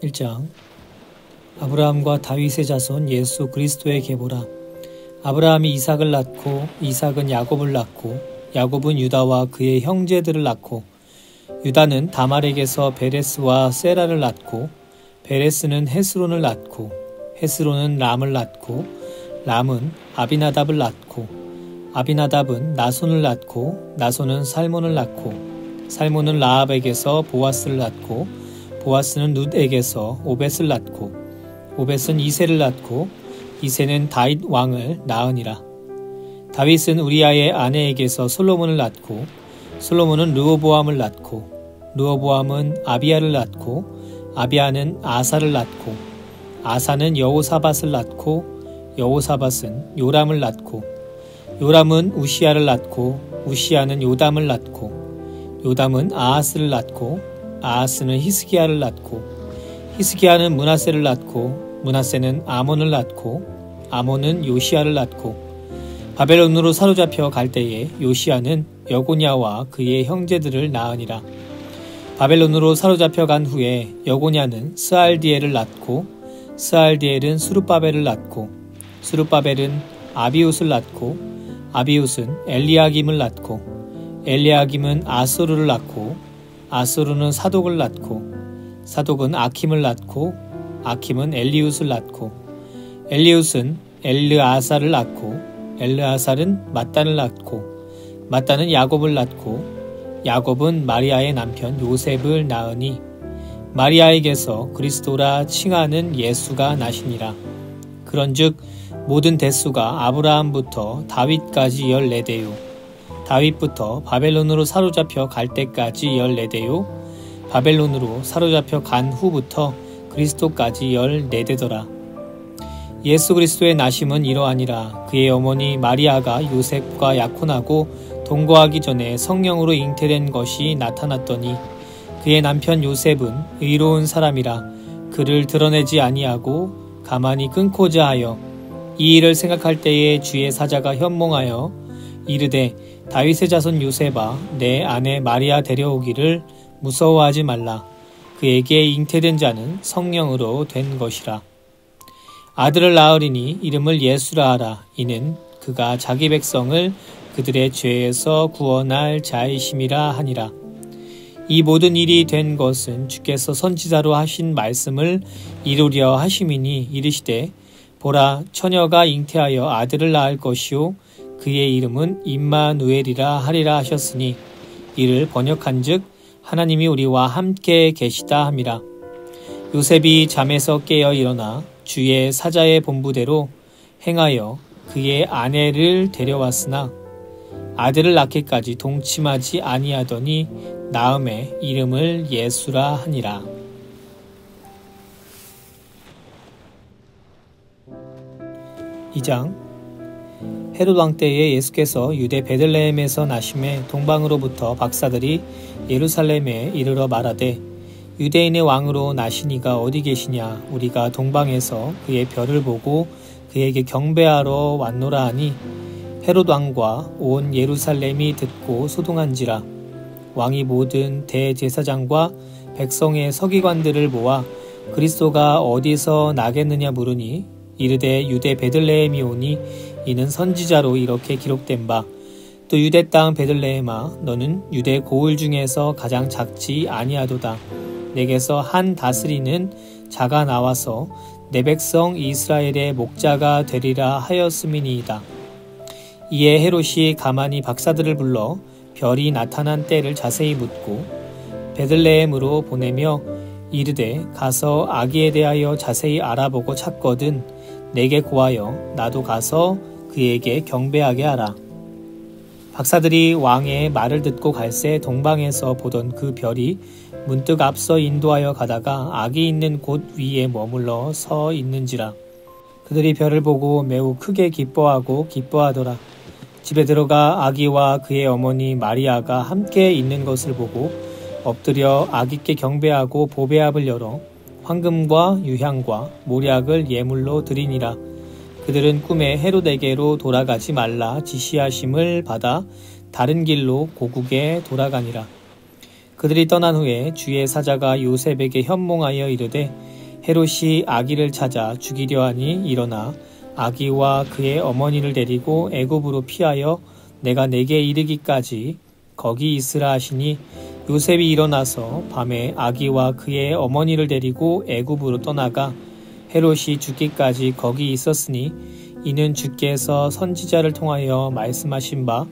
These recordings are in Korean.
1장. 아브라함과 다윗의 자손 예수 그리스도의 계보라. 아브라함이 이삭을 낳고 이삭은 야곱을 낳고 야곱은 유다와 그의 형제들을 낳고 유다는 다말에게서 베레스와 세라를 낳고 베레스는 헤스론을 낳고 헤스론은 람을 낳고 람은 아비나답을 낳고 아비나답은 나손을 낳고 나손은 살몬을 낳고 살몬은 라합에게서 보아스를 낳고 보아스는 룻에게서 오벳을 낳고 오벳은 이새를 낳고 이새는 다윗 왕을 낳으니라. 다윗은 우리아의 아내에게서 솔로몬을 낳고 솔로몬은 르호보암을 낳고 르호보암은 아비야를 낳고 아비야는 아사를 낳고 아사는 여호사밧을 낳고 여호사밧은 요람을 낳고 요람은 우시야를 낳고 우시야는 요담을 낳고 요담은 아하스를 낳고 아하스는 히스기야를 낳고 히스기야는 므낫세를 낳고 므낫세는 아몬을 낳고 아몬은 요시야를 낳고 바벨론으로 사로잡혀 갈 때에 요시야는 여고냐와 그의 형제들을 낳으니라. 바벨론으로 사로잡혀 간 후에 여고냐는 스알디엘을 낳고 스알디엘은 수룹바벨을 낳고 수룹바벨은 아비웃을 낳고 아비웃은 엘리야김을 낳고 엘리야김은 아소르를 낳고 아소르는 사독을 낳고 사독은 아킴을 낳고 아킴은 엘리웃을 낳고 엘리웃은 엘르아사를 낳고 엘르아살은 mat단을 낳고 mat단은 야곱을 낳고 야곱은 마리아의 남편 요셉을 낳으니 마리아에게서 그리스도라 칭하는 예수가 나시니라. 그런즉 모든 대수가 아브라함부터 다윗까지 14대요 다윗부터 바벨론으로 사로잡혀 갈 때까지 14대요 바벨론으로 사로잡혀 간 후부터 그리스도까지 14대더라. 예수 그리스도의 나심은 이러하니라. 그의 어머니 마리아가 요셉과 약혼하고 동거하기 전에 성령으로 잉태된 것이 나타났더니 그의 남편 요셉은 의로운 사람이라 그를 드러내지 아니하고 가만히 끊고자 하여 이 일을 생각할 때에 주의 사자가 현몽하여 이르되 다윗의 자손 요셉아 내 아내 마리아 데려오기를 무서워하지 말라. 그에게 잉태된 자는 성령으로 된 것이라. 아들을 낳으리니 이름을 예수라 하라. 이는 그가 자기 백성을 그들의 죄에서 구원할 자이심이라 하니라. 이 모든 일이 된 것은 주께서 선지자로 하신 말씀을 이루려 하심이니 이르시되 보라 처녀가 잉태하여 아들을 낳을 것이요 그의 이름은 임마누엘이라 하리라 하셨으니 이를 번역한즉 하나님이 우리와 함께 계시다 함이라. 요셉이 잠에서 깨어 일어나 주의 사자의 본부대로 행하여 그의 아내를 데려왔으나 아들을 낳기까지 동침하지 아니하더니 낳음에 이름을 예수라 하니라. 이장. 헤롯 왕 때에 예수께서 유대 베들레헴에서 나심에 동방으로부터 박사들이 예루살렘에 이르러 말하되 유대인의 왕으로 나시니가 어디 계시냐 우리가 동방에서 그의 별을 보고 그에게 경배하러 왔노라 하니 헤롯 왕과 온 예루살렘이 듣고 소동한지라. 왕이 모든 대제사장과 백성의 서기관들을 모아 그리스도가 어디서 나겠느냐 물으니 이르되 유대 베들레헴이 오니 이는 선지자로 이렇게 기록된 바 또 유대 땅 베들레헴아 너는 유대 고을 중에서 가장 작지 아니하도다. 내게서 한 다스리는 자가 나와서 내 백성 이스라엘의 목자가 되리라 하였음이니이다. 이에 헤롯이 가만히 박사들을 불러 별이 나타난 때를 자세히 묻고 베들레헴으로 보내며 이르되 가서 아기에 대하여 자세히 알아보고 찾거든 내게 고하여 나도 가서 그에게 경배하게 하라. 박사들이 왕의 말을 듣고 갈새 동방에서 보던 그 별이 문득 앞서 인도하여 가다가 아기 있는 곳 위에 머물러 서 있는지라. 그들이 별을 보고 매우 크게 기뻐하더라. 집에 들어가 아기와 그의 어머니 마리아가 함께 있는 것을 보고 엎드려 아기께 경배하고 보배압을 열어 황금과 유향과 모략을 예물로 드리니라. 그들은 꿈에 헤롯에게로 돌아가지 말라 지시하심을 받아 다른 길로 고국에 돌아가니라. 그들이 떠난 후에 주의 사자가 요셉에게 현몽하여 이르되 헤롯이 아기를 찾아 죽이려 하니 일어나 아기와 그의 어머니를 데리고 애굽으로 피하여 내가 내게 이르기까지 거기 있으라 하시니 요셉이 일어나서 밤에 아기와 그의 어머니를 데리고 애굽으로 떠나가 헤롯이 죽기까지 거기 있었으니 이는 주께서 선지자를 통하여 말씀하신 바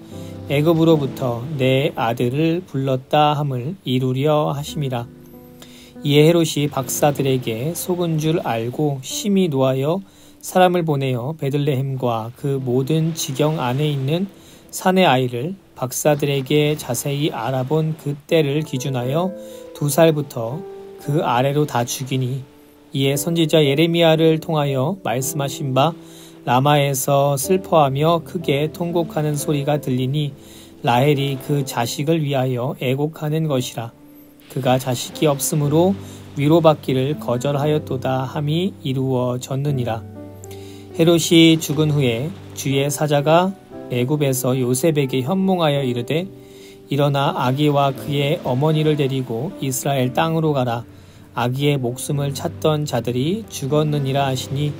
애굽으로부터 내 아들을 불렀다 함을 이루려 하심이라. 이에 헤롯이 박사들에게 속은 줄 알고 심히 노하여 사람을 보내어 베들레헴과 그 모든 지경 안에 있는 산의 아이를 박사들에게 자세히 알아본 그 때를 기준하여 2살부터 그 아래로 다 죽이니 이에 선지자 예레미야를 통하여 말씀하신 바 라마에서 슬퍼하며 크게 통곡하는 소리가 들리니 라헬이 그 자식을 위하여 애곡하는 것이라. 그가 자식이 없으므로 위로받기를 거절하였도다 함이 이루어졌느니라. 헤롯이 죽은 후에 주의 사자가 애굽에서 요셉에게 현몽하여 이르되 일어나 아기와 그의 어머니를 데리고 이스라엘 땅으로 가라. 아기의 목숨을 찾던 자들이 죽었느니라 하시니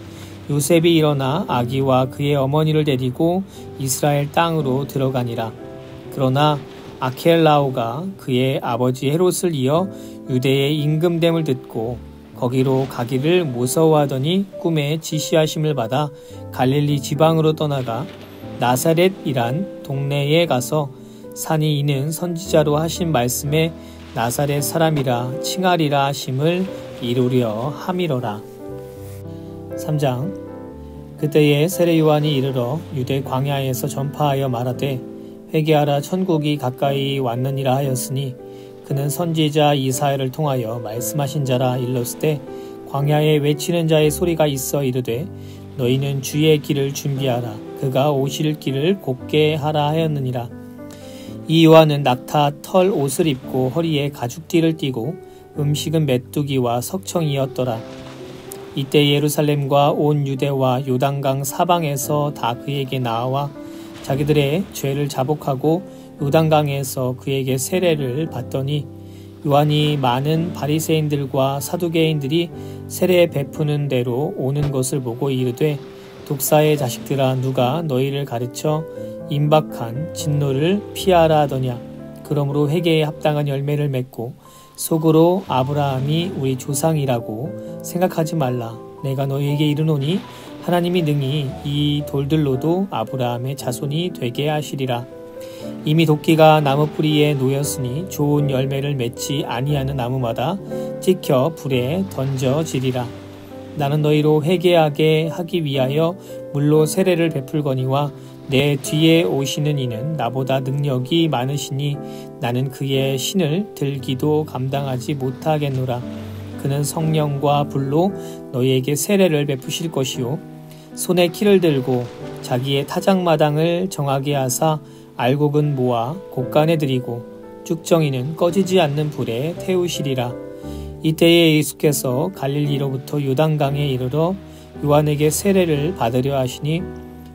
요셉이 일어나 아기와 그의 어머니를 데리고 이스라엘 땅으로 들어가니라. 그러나 아켈라오가 그의 아버지 헤롯을 이어 유대의 임금됨을 듣고 거기로 가기를 무서워하더니 꿈에 지시하심을 받아 갈릴리 지방으로 떠나가 나사렛이란 동네에 가서 산이 이는 선지자로 하신 말씀에 나사렛 사람이라 칭하리라 하심을 이루려 함이로라. 3장. 그때에 세례 요한이 이르러 유대 광야에서 전파하여 말하되 회개하라 천국이 가까이 왔느니라 하였으니 그는 선지자 이사야를 통하여 말씀하신 자라. 일렀으되 광야에 외치는 자의 소리가 있어 이르되 너희는 주의 길을 준비하라. 그가 오실 길을 곧게 하라 하였느니라. 이 요한은 낙타 털 옷을 입고 허리에 가죽띠를 띠고 음식은 메뚜기와 석청이었더라. 이때 예루살렘과 온 유대와 요단강 사방에서 다 그에게 나와 자기들의 죄를 자복하고 요단강에서 그에게 세례를 받더니 요한이 많은 바리새인들과 사두개인들이 세례 베푸는 대로 오는 것을 보고 이르되 독사의 자식들아 누가 너희를 가르쳐 임박한 진노를 피하라 하더냐. 그러므로 회개에 합당한 열매를 맺고 속으로 아브라함이 우리 조상이라고 생각하지 말라. 내가 너희에게 이르노니 하나님이 능히 이 돌들로도 아브라함의 자손이 되게 하시리라. 이미 도끼가 나무 뿌리에 놓였으니 좋은 열매를 맺지 아니하는 나무마다 찍혀 불에 던져지리라. 나는 너희로 회개하게 하기 위하여 물로 세례를 베풀거니와 내 뒤에 오시는 이는 나보다 능력이 많으시니 나는 그의 신을 들기도 감당하지 못하겠노라. 그는 성령과 불로 너희에게 세례를 베푸실 것이요 손에 키를 들고 자기의 타작마당을 정하게 하사 알곡은 모아 곡간에 들이고 쭉정이는 꺼지지 않는 불에 태우시리라. 이때에 예수께서 갈릴리로부터 요단강에 이르러 요한에게 세례를 받으려 하시니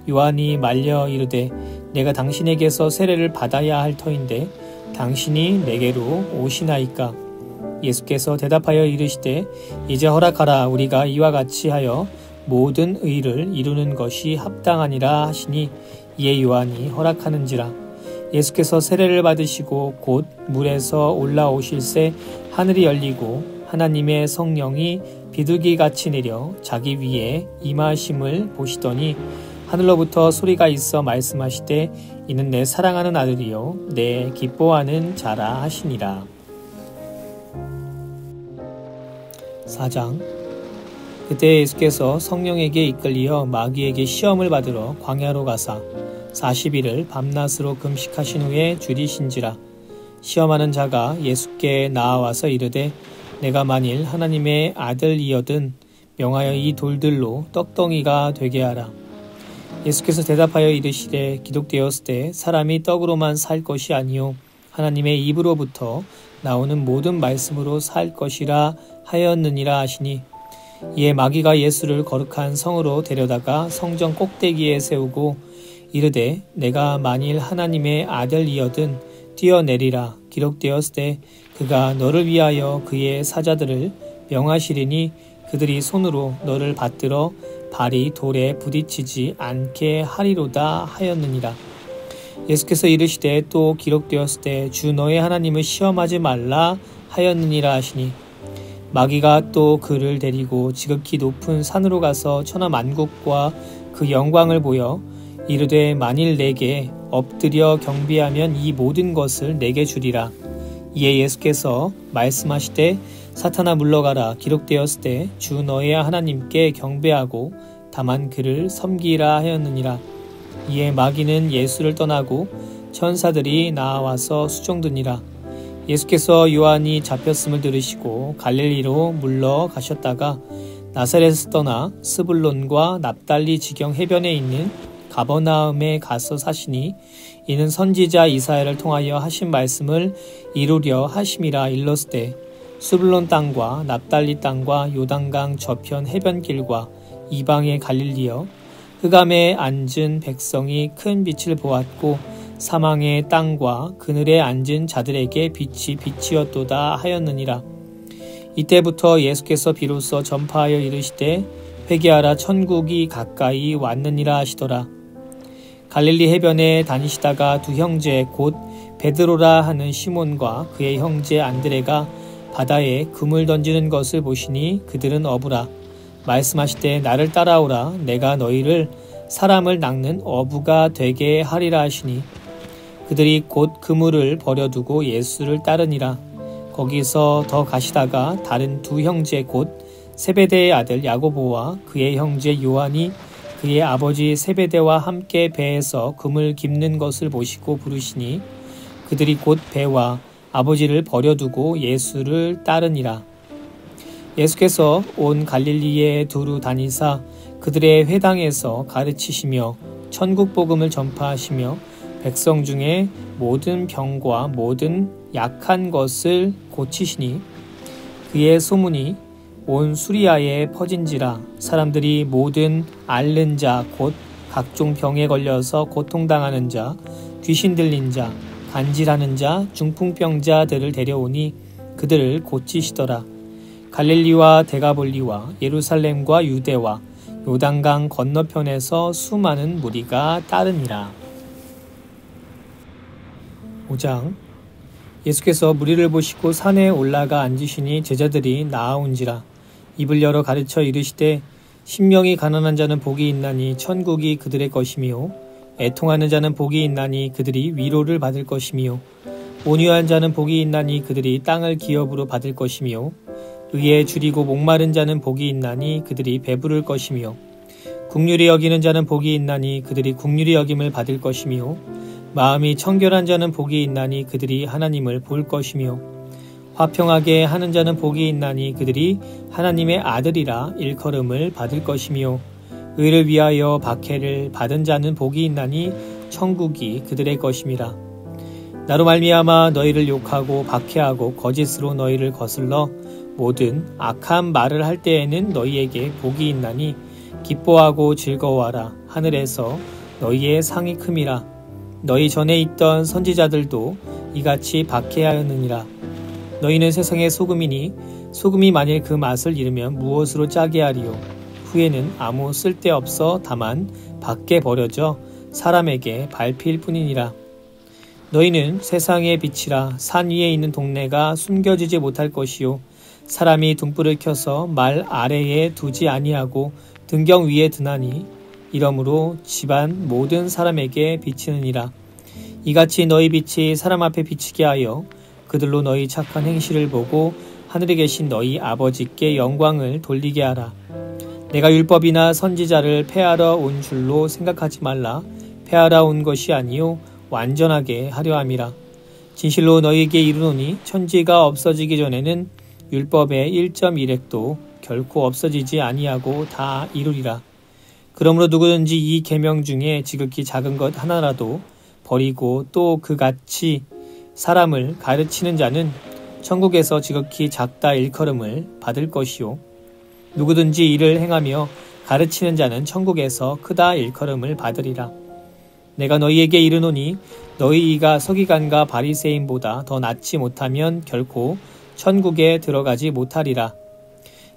요한이 말려 이르되 내가 당신에게서 세례를 받아야 할 터인데 당신이 내게로 오시나이까. 예수께서 대답하여 이르시되 이제 허락하라. 우리가 이와 같이 하여 모든 의를 이루는 것이 합당하니라 하시니 이에 요한이 허락하는지라. 예수께서 세례를 받으시고 곧 물에서 올라오실새 하늘이 열리고 하나님의 성령이 비둘기같이 내려 자기 위에 임하심을 보시더니 하늘로부터 소리가 있어 말씀하시되 이는 내 사랑하는 아들이요 내 기뻐하는 자라 하시니라. 4장. 그때 예수께서 성령에게 이끌리어 마귀에게 시험을 받으러 광야로 가사 40일을 밤낮으로 금식하신 후에 줄이신지라. 시험하는 자가 예수께 나아와서 이르되 내가 만일 하나님의 아들이여든 명하여 이 돌들로 떡덩이가 되게 하라. 예수께서 대답하여 이르시되 기록되었으되 사람이 떡으로만 살 것이 아니요 하나님의 입으로부터 나오는 모든 말씀으로 살 것이라 하였느니라 하시니 이에 마귀가 예수를 거룩한 성으로 데려다가 성전 꼭대기에 세우고 이르되 내가 만일 하나님의 아들이여든 뛰어내리라. 기록되었으되 그가 너를 위하여 그의 사자들을 명하시리니 그들이 손으로 너를 받들어 발이 돌에 부딪히지 않게 하리로다 하였느니라. 예수께서 이르시되 또 기록되었을 때 주 너의 하나님을 시험하지 말라 하였느니라 하시니 마귀가 또 그를 데리고 지극히 높은 산으로 가서 천하 만국과 그 영광을 보여 이르되 만일 내게 엎드려 경배하면 이 모든 것을 내게 주리라. 이에 예수께서 말씀하시되 사탄아 물러가라. 기록되었을 때 주 너의 하나님께 경배하고 다만 그를 섬기라 하였느니라. 이에 마귀는 예수를 떠나고 천사들이 나와서 수종드니라. 예수께서 요한이 잡혔음을 들으시고 갈릴리로 물러가셨다가 나사렛에서 떠나 스불론과 납달리 지경 해변에 있는 가버나움에 가서 사시니 이는 선지자 이사야를 통하여 하신 말씀을 이루려 하심이라. 일렀으되 스불론 땅과 납달리 땅과 요단강 저편 해변길과 이방의 갈릴리여 흑암에 앉은 백성이 큰 빛을 보았고 사망의 땅과 그늘에 앉은 자들에게 빛이 빛이었도다 하였느니라. 이때부터 예수께서 비로소 전파하여 이르시되 회개하라 천국이 가까이 왔느니라 하시더라. 갈릴리 해변에 다니시다가 두 형제 곧 베드로라 하는 시몬과 그의 형제 안드레가 바다에 금을 던지는 것을 보시니 그들은 어부라. 말씀하시되 나를 따라오라. 내가 너희를 사람을 낚는 어부가 되게 하리라 하시니 그들이 곧 그물을 버려두고 예수를 따르니라. 거기서 더 가시다가 다른 두 형제 곧 세베대의 아들 야고보와 그의 형제 요한이 그의 아버지 세베대와 함께 배에서 금을 깁는 것을 보시고 부르시니 그들이 곧 배와 아버지를 버려두고 예수를 따르니라. 예수께서 온 갈릴리에 두루 다니사 그들의 회당에서 가르치시며 천국 복음을 전파하시며 백성 중에 모든 병과 모든 약한 것을 고치시니 그의 소문이 온 수리아에 퍼진지라. 사람들이 모든 앓는 자 곧 각종 병에 걸려서 고통당하는 자, 귀신 들린 자, 간질하는 자, 중풍병자들을 데려오니 그들을 고치시더라. 갈릴리와 데가볼리와 예루살렘과 유대와 요단강 건너편에서 수많은 무리가 따르니라. 5장. 예수께서 무리를 보시고 산에 올라가 앉으시니 제자들이 나아온지라. 입을 열어 가르쳐 이르시되 심령이 가난한 자는 복이 있나니 천국이 그들의 것이며 애통하는 자는 복이 있나니 그들이 위로를 받을 것이며 온유한 자는 복이 있나니 그들이 땅을 기업으로 받을 것이며 의에 줄이고 목마른 자는 복이 있나니 그들이 배부를 것이며 긍휼히 여기는 자는 복이 있나니 그들이 긍휼히 여김을 받을 것이며 마음이 청결한 자는 복이 있나니 그들이 하나님을 볼 것이며 화평하게 하는 자는 복이 있나니 그들이 하나님의 아들이라 일컬음을 받을 것이며 의를 위하여 박해를 받은 자는 복이 있나니 천국이 그들의 것임이라. 나로 말미암아 너희를 욕하고 박해하고 거짓으로 너희를 거슬러 모든 악한 말을 할 때에는 너희에게 복이 있나니 기뻐하고 즐거워하라. 하늘에서 너희의 상이 큼이라. 너희 전에 있던 선지자들도 이같이 박해하였느니라. 너희는 세상의 소금이니 소금이 만일 그 맛을 잃으면 무엇으로 짜게 하리요. 후에는 아무 쓸데없어 다만 밖에 버려져 사람에게 밟힐 뿐이니라. 너희는 세상의 빛이라. 산 위에 있는 동네가 숨겨지지 못할 것이요 사람이 등불을 켜서 말 아래에 두지 아니하고 등경 위에 드나니 이러므로 집안 모든 사람에게 비치느니라. 이같이 너희 빛이 사람 앞에 비치게 하여 그들로 너희 착한 행실을 보고 하늘에 계신 너희 아버지께 영광을 돌리게 하라. 내가 율법이나 선지자를 폐하러 온 줄로 생각하지 말라. 폐하러 온 것이 아니요 완전하게 하려 함이라. 진실로 너희에게 이르노니 천지가 없어지기 전에는 율법의 1.1획도 결코 없어지지 아니하고 다 이루리라. 그러므로 누구든지 이 계명 중에 지극히 작은 것 하나라도 버리고 또 그같이 사람을 가르치는 자는 천국에서 지극히 작다 일컬음을 받을 것이요 누구든지 이를 행하며 가르치는 자는 천국에서 크다 일컬음을 받으리라. 내가 너희에게 이르노니 너희 이가 서기관과 바리새인보다 더 낫지 못하면 결코 천국에 들어가지 못하리라.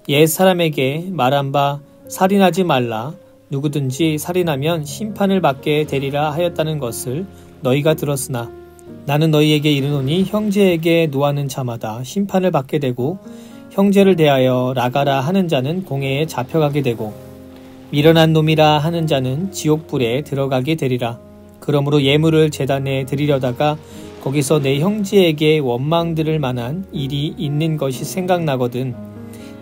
옛 사람에게 말한 바 살인하지 말라. 누구든지 살인하면 심판을 받게 되리라 하였다는 것을 너희가 들었으나 나는 너희에게 이르노니 형제에게 노하는 자마다 심판을 받게 되고 형제를 대하여 나가라 하는 자는 공회에 잡혀가게 되고 미련한 놈이라 하는 자는 지옥불에 들어가게 되리라. 그러므로 예물을 제단에 드리려다가 거기서 내 형제에게 원망 들을 만한 일이 있는 것이 생각나거든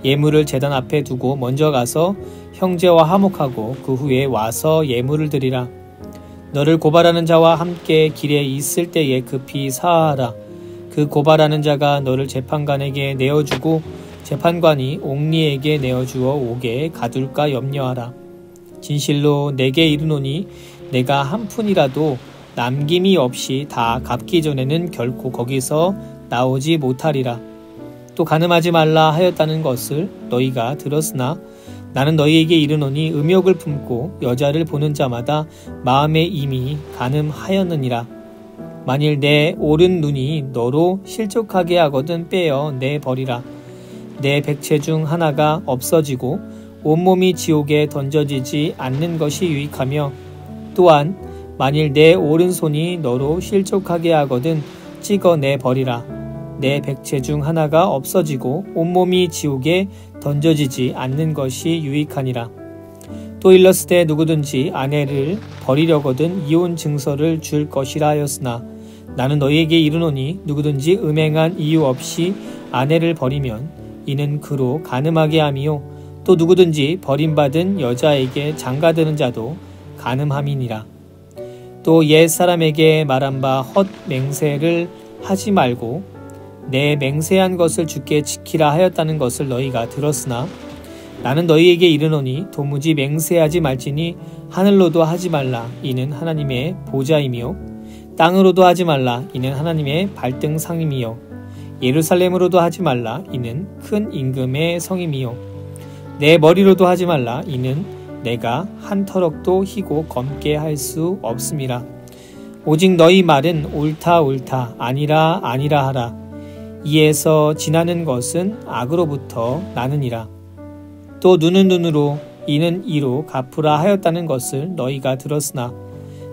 예물을 제단 앞에 두고 먼저 가서 형제와 화목하고 그 후에 와서 예물을 드리라. 너를 고발하는 자와 함께 길에 있을 때에 급히 사하라. 그 고발하는 자가 너를 재판관에게 내어주고 재판관이 옥리에게 내어주어 옥에 가둘까 염려하라. 진실로 내게 이르노니 내가 한 푼이라도 남김이 없이 다 갚기 전에는 결코 거기서 나오지 못하리라. 또 간음하지 말라 하였다는 것을 너희가 들었으나 나는 너희에게 이르노니 음욕을 품고 여자를 보는 자마다 마음에 이미 간음하였느니라. 만일 내 오른 눈이 너로 실족하게 하거든 빼어 내버리라. 내 백체 중 하나가 없어지고 온몸이 지옥에 던져지지 않는 것이 유익하며 또한 만일 내 오른손이 너로 실족하게 하거든 찍어내버리라. 내 백체 중 하나가 없어지고 온몸이 지옥에 던져지지 않는 것이 유익하니라. 또 일렀으되 누구든지 아내를 버리려거든 이혼 증서를 줄 것이라 하였으나 나는 너희에게 이르노니 누구든지 음행한 이유 없이 아내를 버리면 이는 그로 간음하게 함이요 또 누구든지 버림받은 여자에게 장가드는 자도 간음함이니라. 또 옛 사람에게 말한 바 헛 맹세를 하지 말고 내 맹세한 것을 주께 지키라 하였다는 것을 너희가 들었으나 나는 너희에게 이르노니 도무지 맹세하지 말지니 하늘로도 하지 말라. 이는 하나님의 보좌이며 땅으로도 하지 말라. 이는 하나님의 발등상임이요 예루살렘으로도 하지 말라. 이는 큰 임금의 성임이요 내 머리로도 하지 말라. 이는 내가 한 터럭도 희고 검게 할 수 없음이라. 오직 너희 말은 옳다 옳다 아니라 아니라 하라. 이에서 지나는 것은 악으로부터 나느니라. 또 눈은 눈으로 이는 이로 갚으라 하였다는 것을 너희가 들었으나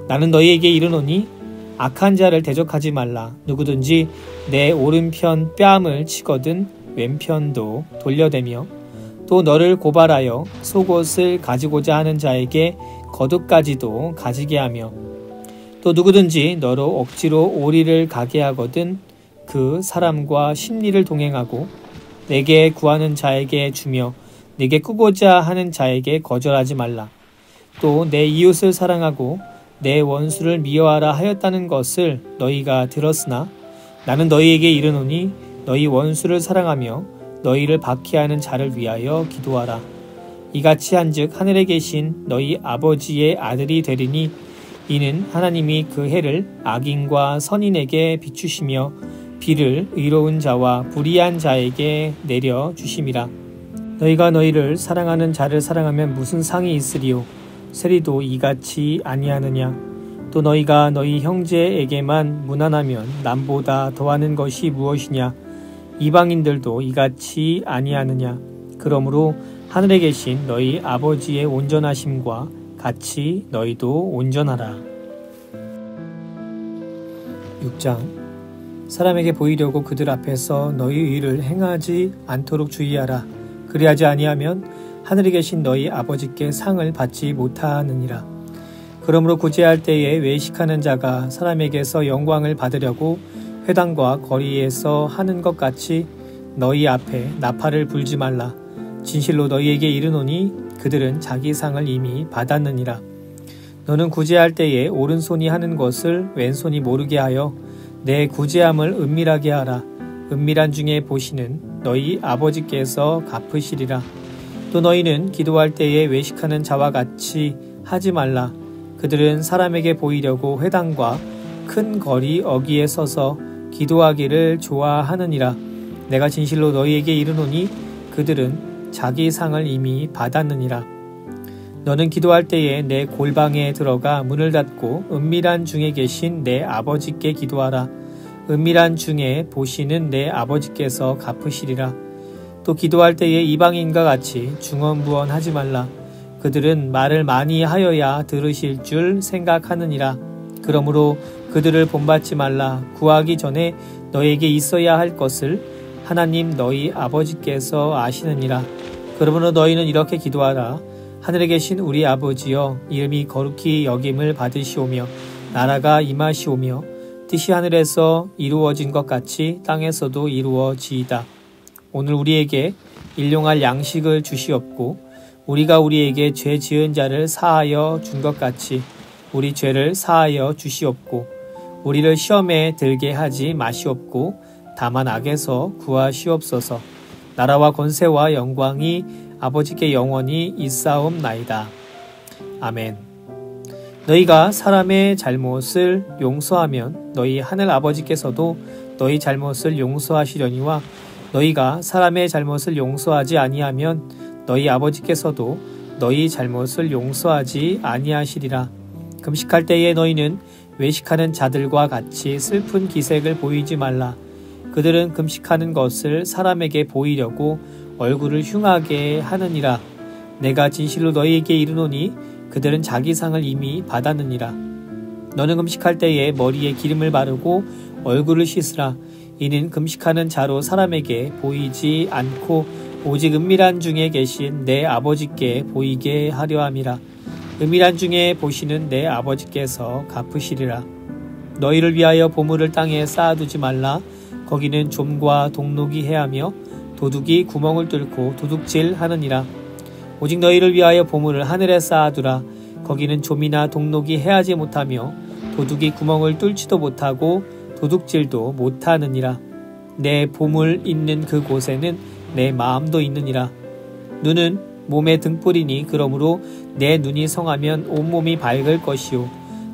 나는 너희에게 이르노니 악한 자를 대적하지 말라. 누구든지 내 오른편 뺨을 치거든 왼편도 돌려대며 또 너를 고발하여 속옷을 가지고자 하는 자에게 겉옷까지도 가지게 하며 또 누구든지 너로 억지로 오리를 가게 하거든 그 사람과 심리를 동행하고 내게 구하는 자에게 주며 내게 꾸고자 하는 자에게 거절하지 말라. 또 내 이웃을 사랑하고 내 원수를 미워하라 하였다는 것을 너희가 들었으나 나는 너희에게 이르노니 너희 원수를 사랑하며 너희를 박해하는 자를 위하여 기도하라. 이같이 한즉 하늘에 계신 너희 아버지의 아들이 되리니 이는 하나님이 그 해를 악인과 선인에게 비추시며 비를 의로운 자와 불의한 자에게 내려주심이라. 너희가 너희를 사랑하는 자를 사랑하면 무슨 상이 있으리요? 세리도 이같이 아니하느냐? 또 너희가 너희 형제에게만 무난하면 남보다 더하는 것이 무엇이냐? 이방인들도 이같이 아니하느냐? 그러므로 하늘에 계신 너희 아버지의 온전하심과 같이 너희도 온전하라. 6장 사람에게 보이려고 그들 앞에서 너희 의를 행하지 않도록 주의하라. 그리하지 아니하면 하늘에 계신 너희 아버지께 상을 받지 못하느니라. 그러므로 구제할 때에 외식하는 자가 사람에게서 영광을 받으려고 회당과 거리에서 하는 것 같이 너희 앞에 나팔을 불지 말라. 진실로 너희에게 이르노니 그들은 자기 상을 이미 받았느니라. 너는 구제할 때에 오른손이 하는 것을 왼손이 모르게 하여 내 구제함을 은밀하게 하라. 은밀한 중에 보시는 너희 아버지께서 갚으시리라. 또 너희는 기도할 때에 외식하는 자와 같이 하지 말라. 그들은 사람에게 보이려고 회당과 큰 거리 어귀에 서서 기도하기를 좋아하느니라. 내가 진실로 너희에게 이르노니 그들은 자기 상을 이미 받았느니라. 너는 기도할 때에 내 골방에 들어가 문을 닫고 은밀한 중에 계신 내 아버지께 기도하라. 은밀한 중에 보시는 내 아버지께서 갚으시리라. 또 기도할 때에 이방인과 같이 중언부언하지 말라. 그들은 말을 많이 하여야 들으실 줄 생각하느니라. 그러므로 그들을 본받지 말라. 구하기 전에 너에게 있어야 할 것을 하나님 너희 아버지께서 아시느니라. 그러므로 너희는 이렇게 기도하라. 하늘에 계신 우리 아버지여, 이름이 거룩히 여김을 받으시오며 나라가 임하시오며 뜻이 하늘에서 이루어진 것 같이 땅에서도 이루어지이다. 오늘 우리에게 일용할 양식을 주시옵고 우리가 우리에게 죄 지은 자를 사하여 준 것 같이 우리 죄를 사하여 주시옵고 우리를 시험에 들게 하지 마시옵고 다만 악에서 구하시옵소서. 나라와 권세와 영광이 아버지께 영원히 있사옵나이다. 아멘. 너희가 사람의 잘못을 용서하면 너희 하늘 아버지께서도 너희 잘못을 용서하시려니와 너희가 사람의 잘못을 용서하지 아니하면 너희 아버지께서도 너희 잘못을 용서하지 아니하시리라. 금식할 때에 너희는 외식하는 자들과 같이 슬픈 기색을 보이지 말라. 그들은 금식하는 것을 사람에게 보이려고 얼굴을 흉하게 하느니라. 내가 진실로 너희에게 이르노니 그들은 자기 상을 이미 받았느니라. 너는 금식할 때에 머리에 기름을 바르고 얼굴을 씻으라. 이는 금식하는 자로 사람에게 보이지 않고 오직 은밀한 중에 계신 내 아버지께 보이게 하려 함이라. 은밀한 중에 보시는 내 아버지께서 갚으시리라. 너희를 위하여 보물을 땅에 쌓아두지 말라. 거기는 좀과 동록이 해하며 도둑이 구멍을 뚫고 도둑질 하느니라. 오직 너희를 위하여 보물을 하늘에 쌓아두라. 거기는 좀이나 동록이 해하지 못하며 도둑이 구멍을 뚫지도 못하고 도둑질도 못하느니라. 내 보물 있는 그곳에는 내 마음도 있느니라. 눈은 몸의 등불이니 그러므로 내 눈이 성하면 온몸이 밝을 것이요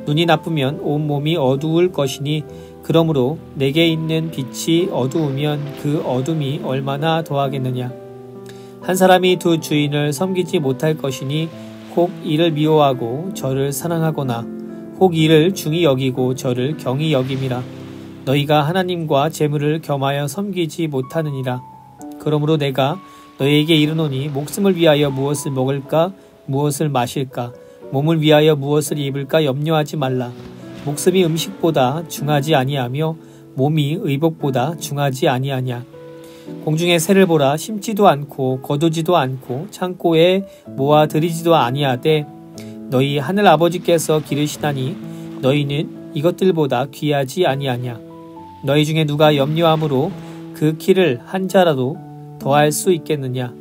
눈이 나쁘면 온몸이 어두울 것이니 그러므로 내게 있는 빛이 어두우면 그 어둠이 얼마나 더하겠느냐. 한 사람이 두 주인을 섬기지 못할 것이니 혹 이를 미워하고 저를 사랑하거나 혹 이를 중히 여기고 저를 경히 여김이라. 너희가 하나님과 재물을 겸하여 섬기지 못하느니라. 그러므로 내가 너희에게 이르노니 목숨을 위하여 무엇을 먹을까 무엇을 마실까 몸을 위하여 무엇을 입을까 염려하지 말라. 목숨이 음식보다 중하지 아니하며 몸이 의복보다 중하지 아니하냐. 공중의 새를 보라. 심지도 않고 거두지도 않고 창고에 모아 들이지도 아니하되 너희 하늘 아버지께서 기르시다니 너희는 이것들보다 귀하지 아니하냐. 너희 중에 누가 염려함으로 그 키를 한 자라도 더할 수 있겠느냐.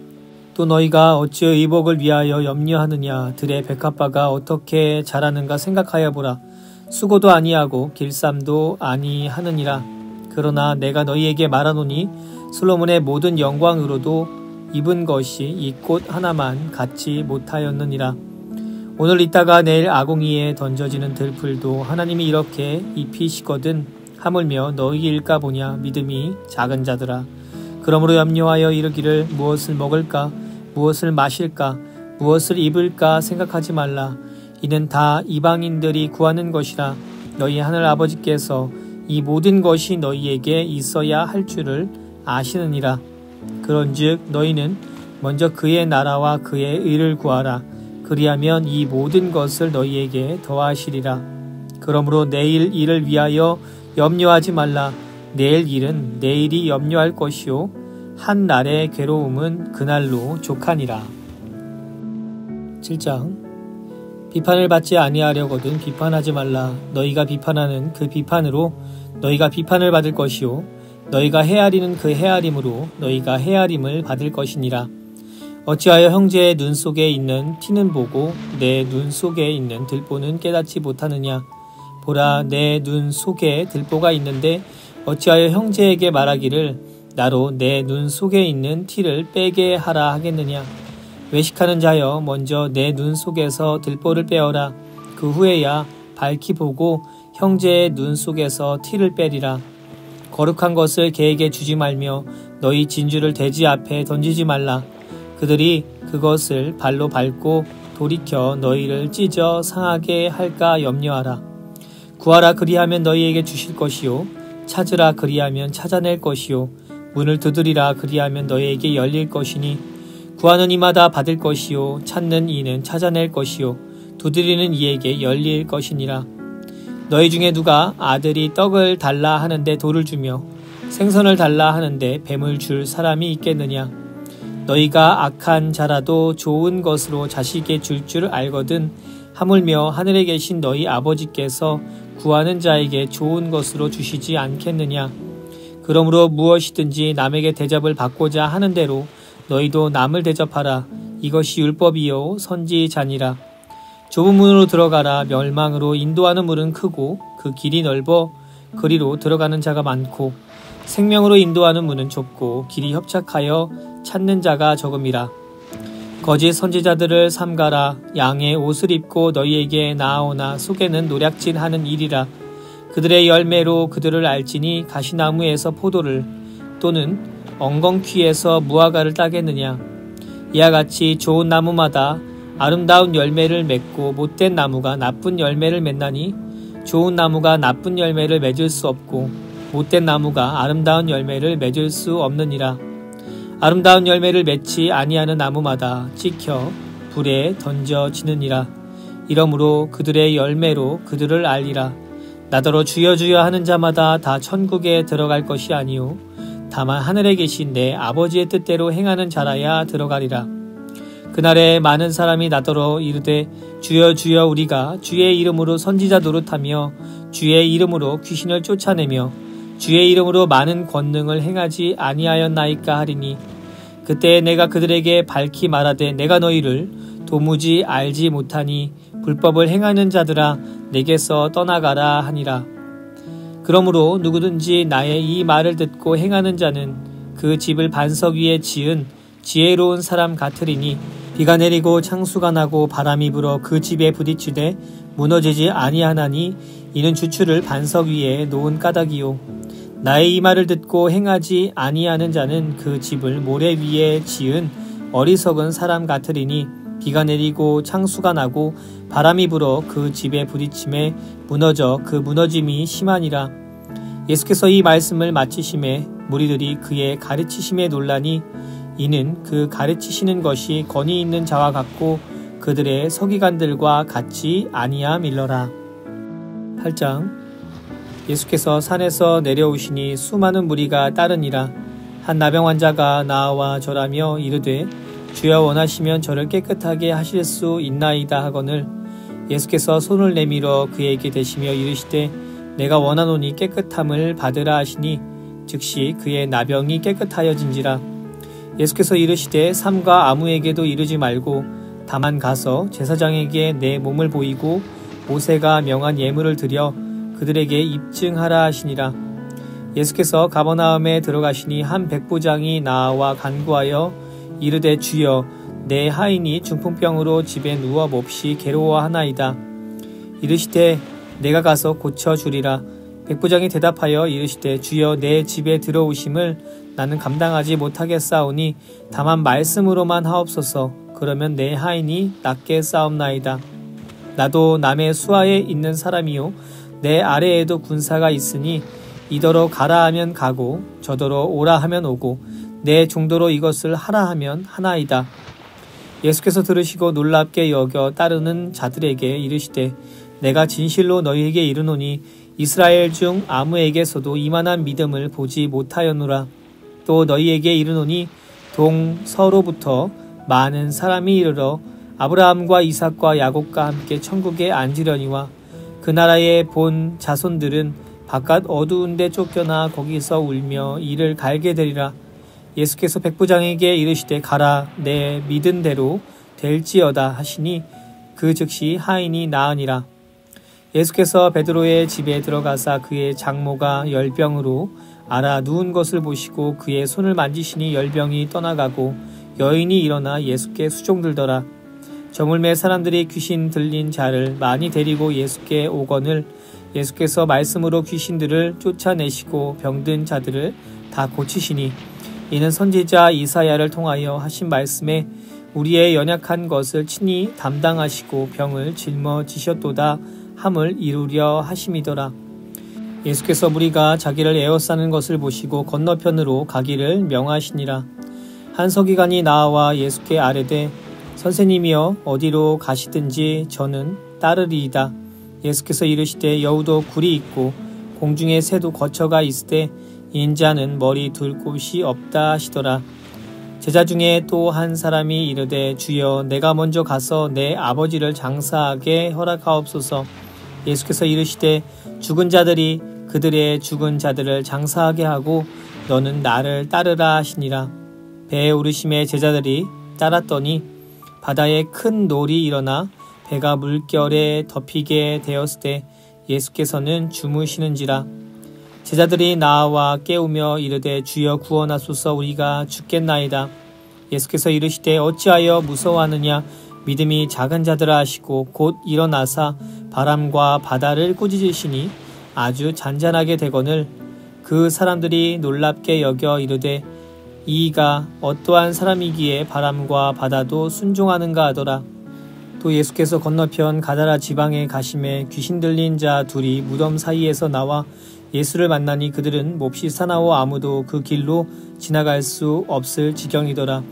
또 너희가 어찌 의복을 위하여 염려하느냐. 들의 백합화가 어떻게 자라는가 생각하여 보라. 수고도 아니하고 길쌈도 아니하느니라. 그러나 내가 너희에게 말하노니 솔로몬의 모든 영광으로도 입은 것이 이 꽃 하나만 갖지 못하였느니라. 오늘 있다가 내일 아궁이에 던져지는 들풀도 하나님이 이렇게 입히시거든 하물며 너희일까 보냐. 믿음이 작은 자들아. 그러므로 염려하여 이르기를 무엇을 먹을까 무엇을 마실까 무엇을 입을까 생각하지 말라. 이는 다 이방인들이 구하는 것이라. 너희 하늘 아버지께서 이 모든 것이 너희에게 있어야 할 줄을 아시느니라. 그런즉 너희는 먼저 그의 나라와 그의 의를 구하라. 그리하면 이 모든 것을 너희에게 더하시리라. 그러므로 내일 일을 위하여 염려하지 말라. 내일 일은 내일이 염려할 것이요 한 날의 괴로움은 그날로 족하니라. 7장. 비판을 받지 아니하려거든 비판하지 말라. 너희가 비판하는 그 비판으로 너희가 비판을 받을 것이요 너희가 헤아리는 그 헤아림으로 너희가 헤아림을 받을 것이니라. 어찌하여 형제의 눈 속에 있는 티는 보고 내 눈 속에 있는 들보는 깨닫지 못하느냐. 보라, 내 눈 속에 들보가 있는데 어찌하여 형제에게 말하기를 나로 내 눈 속에 있는 티를 빼게 하라 하겠느냐. 외식하는 자여, 먼저 내 눈 속에서 들보를 빼어라. 그 후에야 밝히 보고 형제의 눈 속에서 티를 빼리라. 거룩한 것을 개에게 주지 말며 너희 진주를 돼지 앞에 던지지 말라. 그들이 그것을 발로 밟고 돌이켜 너희를 찢어 상하게 할까 염려하라. 구하라, 그리하면 너희에게 주실 것이요 찾으라, 그리하면 찾아낼 것이요 문을 두드리라. 그리하면 너희에게 열릴 것이니 구하는 이마다 받을 것이요 찾는 이는 찾아낼 것이요 두드리는 이에게 열릴 것이니라. 너희 중에 누가 아들이 떡을 달라 하는데 돌을 주며 생선을 달라 하는데 뱀을 줄 사람이 있겠느냐? 너희가 악한 자라도 좋은 것으로 자식에게 줄 줄 알거든 하물며 하늘에 계신 너희 아버지께서 구하는 자에게 좋은 것으로 주시지 않겠느냐? 그러므로 무엇이든지 남에게 대접을 받고자 하는 대로 너희도 남을 대접하라. 이것이 율법이요 선지자니라. 좁은 문으로 들어가라. 멸망으로 인도하는 문은 크고 그 길이 넓어 그리로 들어가는 자가 많고 생명으로 인도하는 문은 좁고 길이 협착하여 찾는 자가 적음이라. 거짓 선지자들을 삼가라. 양의 옷을 입고 너희에게 나아오나 속에는 노략질하는 일이라. 그들의 열매로 그들을 알지니 가시나무에서 포도를 또는 엉겅퀴에서 무화과를 따겠느냐. 이와 같이 좋은 나무마다 아름다운 열매를 맺고 못된 나무가 나쁜 열매를 맺나니 좋은 나무가 나쁜 열매를 맺을 수 없고 못된 나무가 아름다운 열매를 맺을 수 없느니라. 아름다운 열매를 맺지 아니하는 나무마다 찍혀 불에 던져지느니라. 이러므로 그들의 열매로 그들을 알리라. 나더러 주여 주여 하는 자마다 다 천국에 들어갈 것이 아니요 다만 하늘에 계신 내 아버지의 뜻대로 행하는 자라야 들어가리라. 그날에 많은 사람이 나더러 이르되 주여 주여 우리가 주의 이름으로 선지자 노릇하며 주의 이름으로 귀신을 쫓아내며 주의 이름으로 많은 권능을 행하지 아니하였나이까 하리니 그때 내가 그들에게 밝히 말하되 내가 너희를 도무지 알지 못하니 불법을 행하는 자들아 내게서 떠나가라 하니라. 그러므로 누구든지 나의 이 말을 듣고 행하는 자는 그 집을 반석 위에 지은 지혜로운 사람 같으리니 비가 내리고 창수가 나고 바람이 불어 그 집에 부딪히되 무너지지 아니하나니 이는 주추를 반석 위에 놓은 까닭이요. 나의 이 말을 듣고 행하지 아니하는 자는 그 집을 모래 위에 지은 어리석은 사람 같으리니 비가 내리고 창수가 나고 바람이 불어 그 집에 부딪힘에 무너져 그 무너짐이 심하니라. 예수께서 이 말씀을 마치심에 무리들이 그의 가르치심에 놀라니 이는 그 가르치시는 것이 권위 있는 자와 같고 그들의 서기관들과 같지 아니함일러라. 8장. 예수께서 산에서 내려오시니 수많은 무리가 따르니라. 한 나병 환자가 나와 절하며 이르되 주여 원하시면 저를 깨끗하게 하실 수 있나이다 하거늘 예수께서 손을 내밀어 그에게 대시며 이르시되 내가 원하노니 깨끗함을 받으라 하시니 즉시 그의 나병이 깨끗하여진지라. 예수께서 이르시되 삼가 아무에게도 이르지 말고 다만 가서 제사장에게 내 몸을 보이고 모세가 명한 예물을 드려 그들에게 입증하라 하시니라. 예수께서 가버나움에 들어가시니 한 백부장이 나와 간구하여 이르되 주여 내 하인이 중풍병으로 집에 누워 몹시 괴로워하나이다. 이르시되 내가 가서 고쳐주리라. 백부장이 대답하여 이르시되 주여 내 집에 들어오심을 나는 감당하지 못하겠사오니 다만 말씀으로만 하옵소서. 그러면 내 하인이 낫게 싸움나이다. 나도 남의 수하에 있는 사람이요 내 아래에도 군사가 있으니 이더러 가라 하면 가고 저더러 오라 하면 오고 내 종도로 이것을 하라 하면 하나이다. 예수께서 들으시고 놀랍게 여겨 따르는 자들에게 이르시되 내가 진실로 너희에게 이르노니 이스라엘 중 아무에게서도 이만한 믿음을 보지 못하였노라. 또 너희에게 이르노니 동서로부터 많은 사람이 이르러 아브라함과 이삭과 야곱과 함께 천국에 앉으려니와 그 나라의 본 자손들은 바깥 어두운 데 쫓겨나 거기서 울며 이를 갈게 되리라. 예수께서 백부장에게 이르시되 가라 내 믿은 대로 될지어다 하시니 그 즉시 하인이 나으니라. 예수께서 베드로의 집에 들어가사 그의 장모가 열병으로 앓아 누운 것을 보시고 그의 손을 만지시니 열병이 떠나가고 여인이 일어나 예수께 수종들더라. 저물매 사람들이 귀신 들린 자를 많이 데리고 예수께 오거늘 예수께서 말씀으로 귀신들을 쫓아내시고 병든 자들을 다 고치시니 이는 선지자 이사야를 통하여 하신 말씀에 우리의 연약한 것을 친히 담당하시고 병을 짊어지셨도다 함을 이루려 하심이더라. 예수께서 무리가 자기를 에워싸는 것을 보시고 건너편으로 가기를 명하시니라. 한 서기관이 나와 예수께 아뢰되 선생님이여 어디로 가시든지 저는 따르리이다. 예수께서 이르시되 여우도 굴이 있고 공중에 새도 거처가 있으되 인자는 머리 둘 곳이 없다 하시더라. 제자 중에 또 한 사람이 이르되 주여 내가 먼저 가서 내 아버지를 장사하게 허락하옵소서. 예수께서 이르시되 죽은 자들이 그들의 죽은 자들을 장사하게 하고 너는 나를 따르라 하시니라. 배에 오르심에 제자들이 따랐더니 바다에 큰 놀이 일어나 배가 물결에 덮이게 되었을 때 예수께서는 주무시는지라. 제자들이 나와 깨우며 이르되 주여 구원하소서 우리가 죽겠나이다. 예수께서 이르시되 어찌하여 무서워하느냐 믿음이 작은 자들아 하시고 곧 일어나사 바람과 바다를 꾸짖으시니 아주 잔잔하게 되거늘 그 사람들이 놀랍게 여겨 이르되 이가 어떠한 사람이기에 바람과 바다도 순종하는가 하더라. 또 예수께서 건너편 가다라 지방에 가심에 귀신 들린 자 둘이 무덤 사이에서 나와 예수를 만나니 그들은 몹시 사나워 아무도 그 길로 지나갈 수 없을 지경이더라.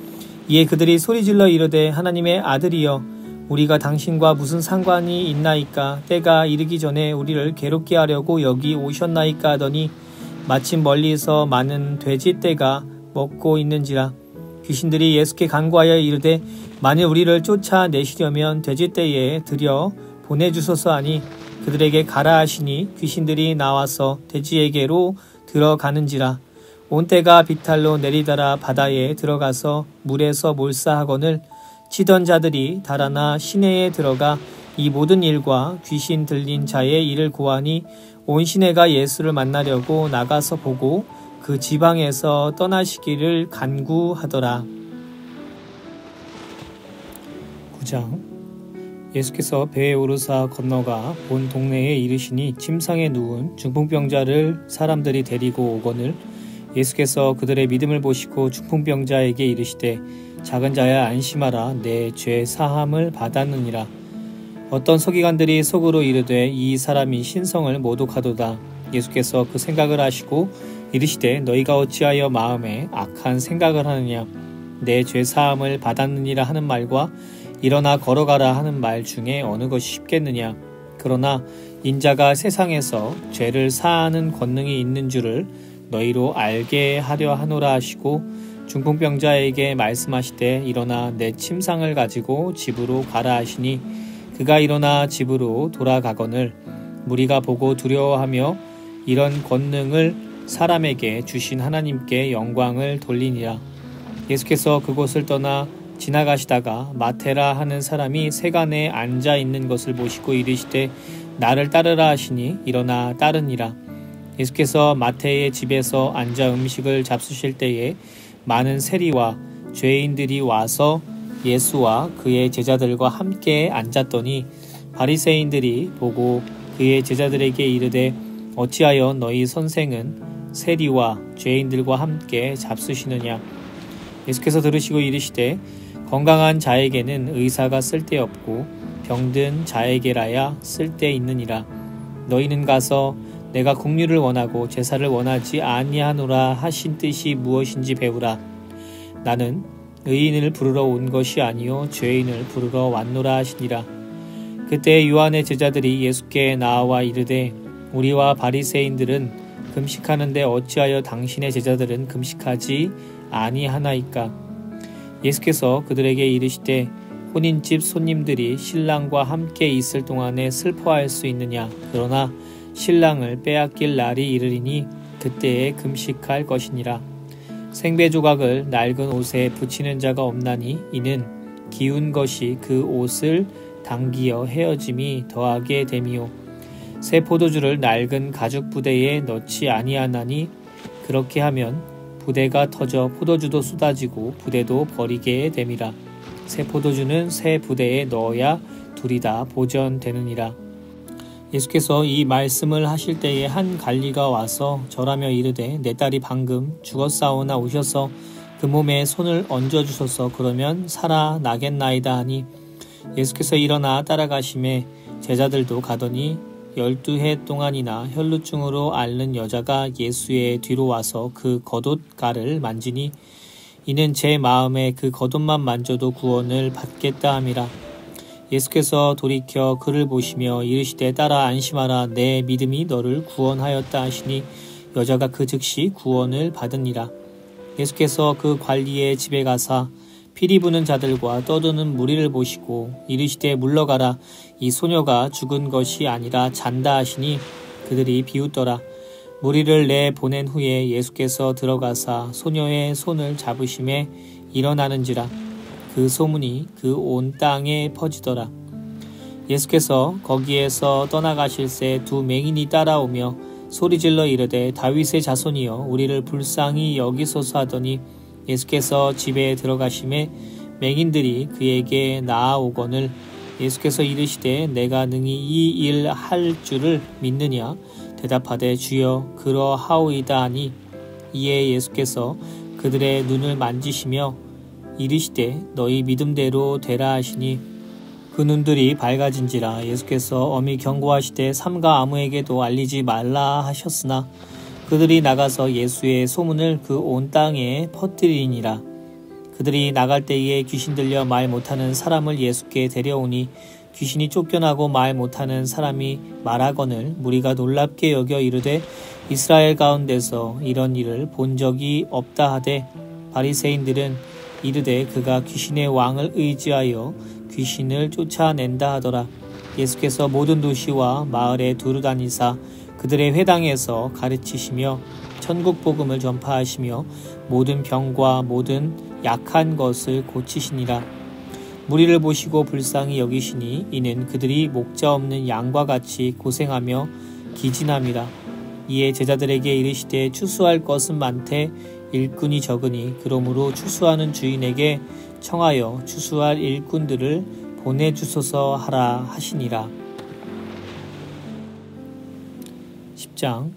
이에 그들이 소리질러 이르되 하나님의 아들이여 우리가 당신과 무슨 상관이 있나이까. 때가 이르기 전에 우리를 괴롭게 하려고 여기 오셨나이까 하더니 마침 멀리서 많은 돼지떼가 먹고 있는지라. 귀신들이 예수께 간구하여 이르되 만일 우리를 쫓아내시려면 돼지떼에 들여 보내주소서 하니 그들에게 가라 하시니 귀신들이 나와서 돼지에게로 들어가는지라. 온 떼가 비탈로 내리달아 바다에 들어가서 물에서 몰사하거늘 치던 자들이 달아나 시내에 들어가 이 모든 일과 귀신 들린 자의 일을 고하니 온 시내가 예수를 만나려고 나가서 보고 그 지방에서 떠나시기를 간구하더라. 9장. 예수께서 배에 오르사 건너가 본 동네에 이르시니 침상에 누운 중풍병자를 사람들이 데리고 오거늘 예수께서 그들의 믿음을 보시고 중풍병자에게 이르시되 작은 자야 안심하라 내 죄 사함을 받았느니라. 어떤 서기관들이 속으로 이르되 이 사람이 신성을 모독하도다. 예수께서 그 생각을 하시고 이르시되 너희가 어찌하여 마음에 악한 생각을 하느냐. 내 죄 사함을 받았느니라 하는 말과 일어나 걸어가라 하는 말 중에 어느 것이 쉽겠느냐. 그러나 인자가 세상에서 죄를 사하는 권능이 있는 줄을 너희로 알게 하려 하노라 하시고 중풍병자에게 말씀하시되 일어나 내 침상을 가지고 집으로 가라 하시니 그가 일어나 집으로 돌아가거늘 무리가 보고 두려워하며 이런 권능을 사람에게 주신 하나님께 영광을 돌리니라. 예수께서 그곳을 떠나 지나가시다가 마테라 하는 사람이 세간에 앉아 있는 것을 보시고 이르시되 나를 따르라 하시니 일어나 따르니라. 예수께서 마테의 집에서 앉아 음식을 잡수실 때에 많은 세리와 죄인들이 와서 예수와 그의 제자들과 함께 앉았더니 바리새인들이 보고 그의 제자들에게 이르되 어찌하여 너희 선생은 세리와 죄인들과 함께 잡수시느냐. 예수께서 들으시고 이르시되 건강한 자에게는 의사가 쓸데없고 병든 자에게라야 쓸데있느니라. 너희는 가서 내가 긍휼을 원하고 제사를 원하지 아니하노라 하신 뜻이 무엇인지 배우라. 나는 의인을 부르러 온 것이 아니요 죄인을 부르러 왔노라 하시니라. 그때 요한의 제자들이 예수께 나와 이르되 우리와 바리새인들은 금식하는데 어찌하여 당신의 제자들은 금식하지 아니하나이까. 예수께서 그들에게 이르시되 혼인집 손님들이 신랑과 함께 있을 동안에 슬퍼할 수 있느냐. 그러나 신랑을 빼앗길 날이 이르리니 그때에 금식할 것이니라. 생배 조각을 낡은 옷에 붙이는 자가 없나니 이는 기운 것이 그 옷을 당기어 헤어짐이 더하게 됨이요. 새 포도주를 낡은 가죽 부대에 넣지 아니하나니 그렇게 하면 부대가 터져 포도주도 쏟아지고 부대도 버리게 됨이라. 새 포도주는 새 부대에 넣어야 둘이 다 보전되느니라. 예수께서 이 말씀을 하실 때에 한 관리가 와서 절하며 이르되 내 딸이 방금 죽었사오나 오셔서 그 몸에 손을 얹어주소서. 그러면 살아나겠나이다 하니 예수께서 일어나 따라가심에 제자들도 가더니 12해 동안이나 혈루증으로 앓는 여자가 예수의 뒤로 와서 그 겉옷가를 만지니 이는 제 마음에 그 겉옷만 만져도 구원을 받겠다 함이라. 예수께서 돌이켜 그를 보시며 이르시되 따라 안심하라. 내 믿음이 너를 구원하였다 하시니 여자가 그 즉시 구원을 받으니라. 예수께서 그 관리의 집에 가사 피리 부는 자들과 떠드는 무리를 보시고 이르시되 물러가라. 이 소녀가 죽은 것이 아니라 잔다 하시니 그들이 비웃더라. 무리를 내보낸 후에 예수께서 들어가사 소녀의 손을 잡으심에 일어나는지라. 그 소문이 그 온 땅에 퍼지더라. 예수께서 거기에서 떠나가실새 두 맹인이 따라오며 소리질러 이르되 다윗의 자손이여 우리를 불쌍히 여기소서 하더니 예수께서 집에 들어가심에 맹인들이 그에게 나아오거늘 예수께서 이르시되 내가 능히 이 일 할 줄을 믿느냐. 대답하되 주여 그러하오이다 하니 이에 예수께서 그들의 눈을 만지시며 이르시되 너희 믿음대로 되라 하시니 그 눈들이 밝아진지라. 예수께서 엄히 경고하시되 삼가 아무에게도 알리지 말라 하셨으나 그들이 나가서 예수의 소문을 그 온 땅에 퍼뜨리니라. 그들이 나갈 때에 귀신 들려 말 못하는 사람을 예수께 데려오니 귀신이 쫓겨나고 말 못하는 사람이 말하거늘 무리가 놀랍게 여겨 이르되 이스라엘 가운데서 이런 일을 본 적이 없다 하되 바리새인들은 이르되 그가 귀신의 왕을 의지하여 귀신을 쫓아낸다 하더라. 예수께서 모든 도시와 마을에 두루 다니사 그들의 회당에서 가르치시며 천국 복음을 전파하시며 모든 병과 모든 약한 것을 고치시니라. 무리를 보시고 불쌍히 여기시니 이는 그들이 목자 없는 양과 같이 고생하며 기진함이라. 이에 제자들에게 이르시되 추수할 것은 많되 일꾼이 적으니 그러므로 추수하는 주인에게 청하여 추수할 일꾼들을 보내주소서 하라 하시니라. 10장.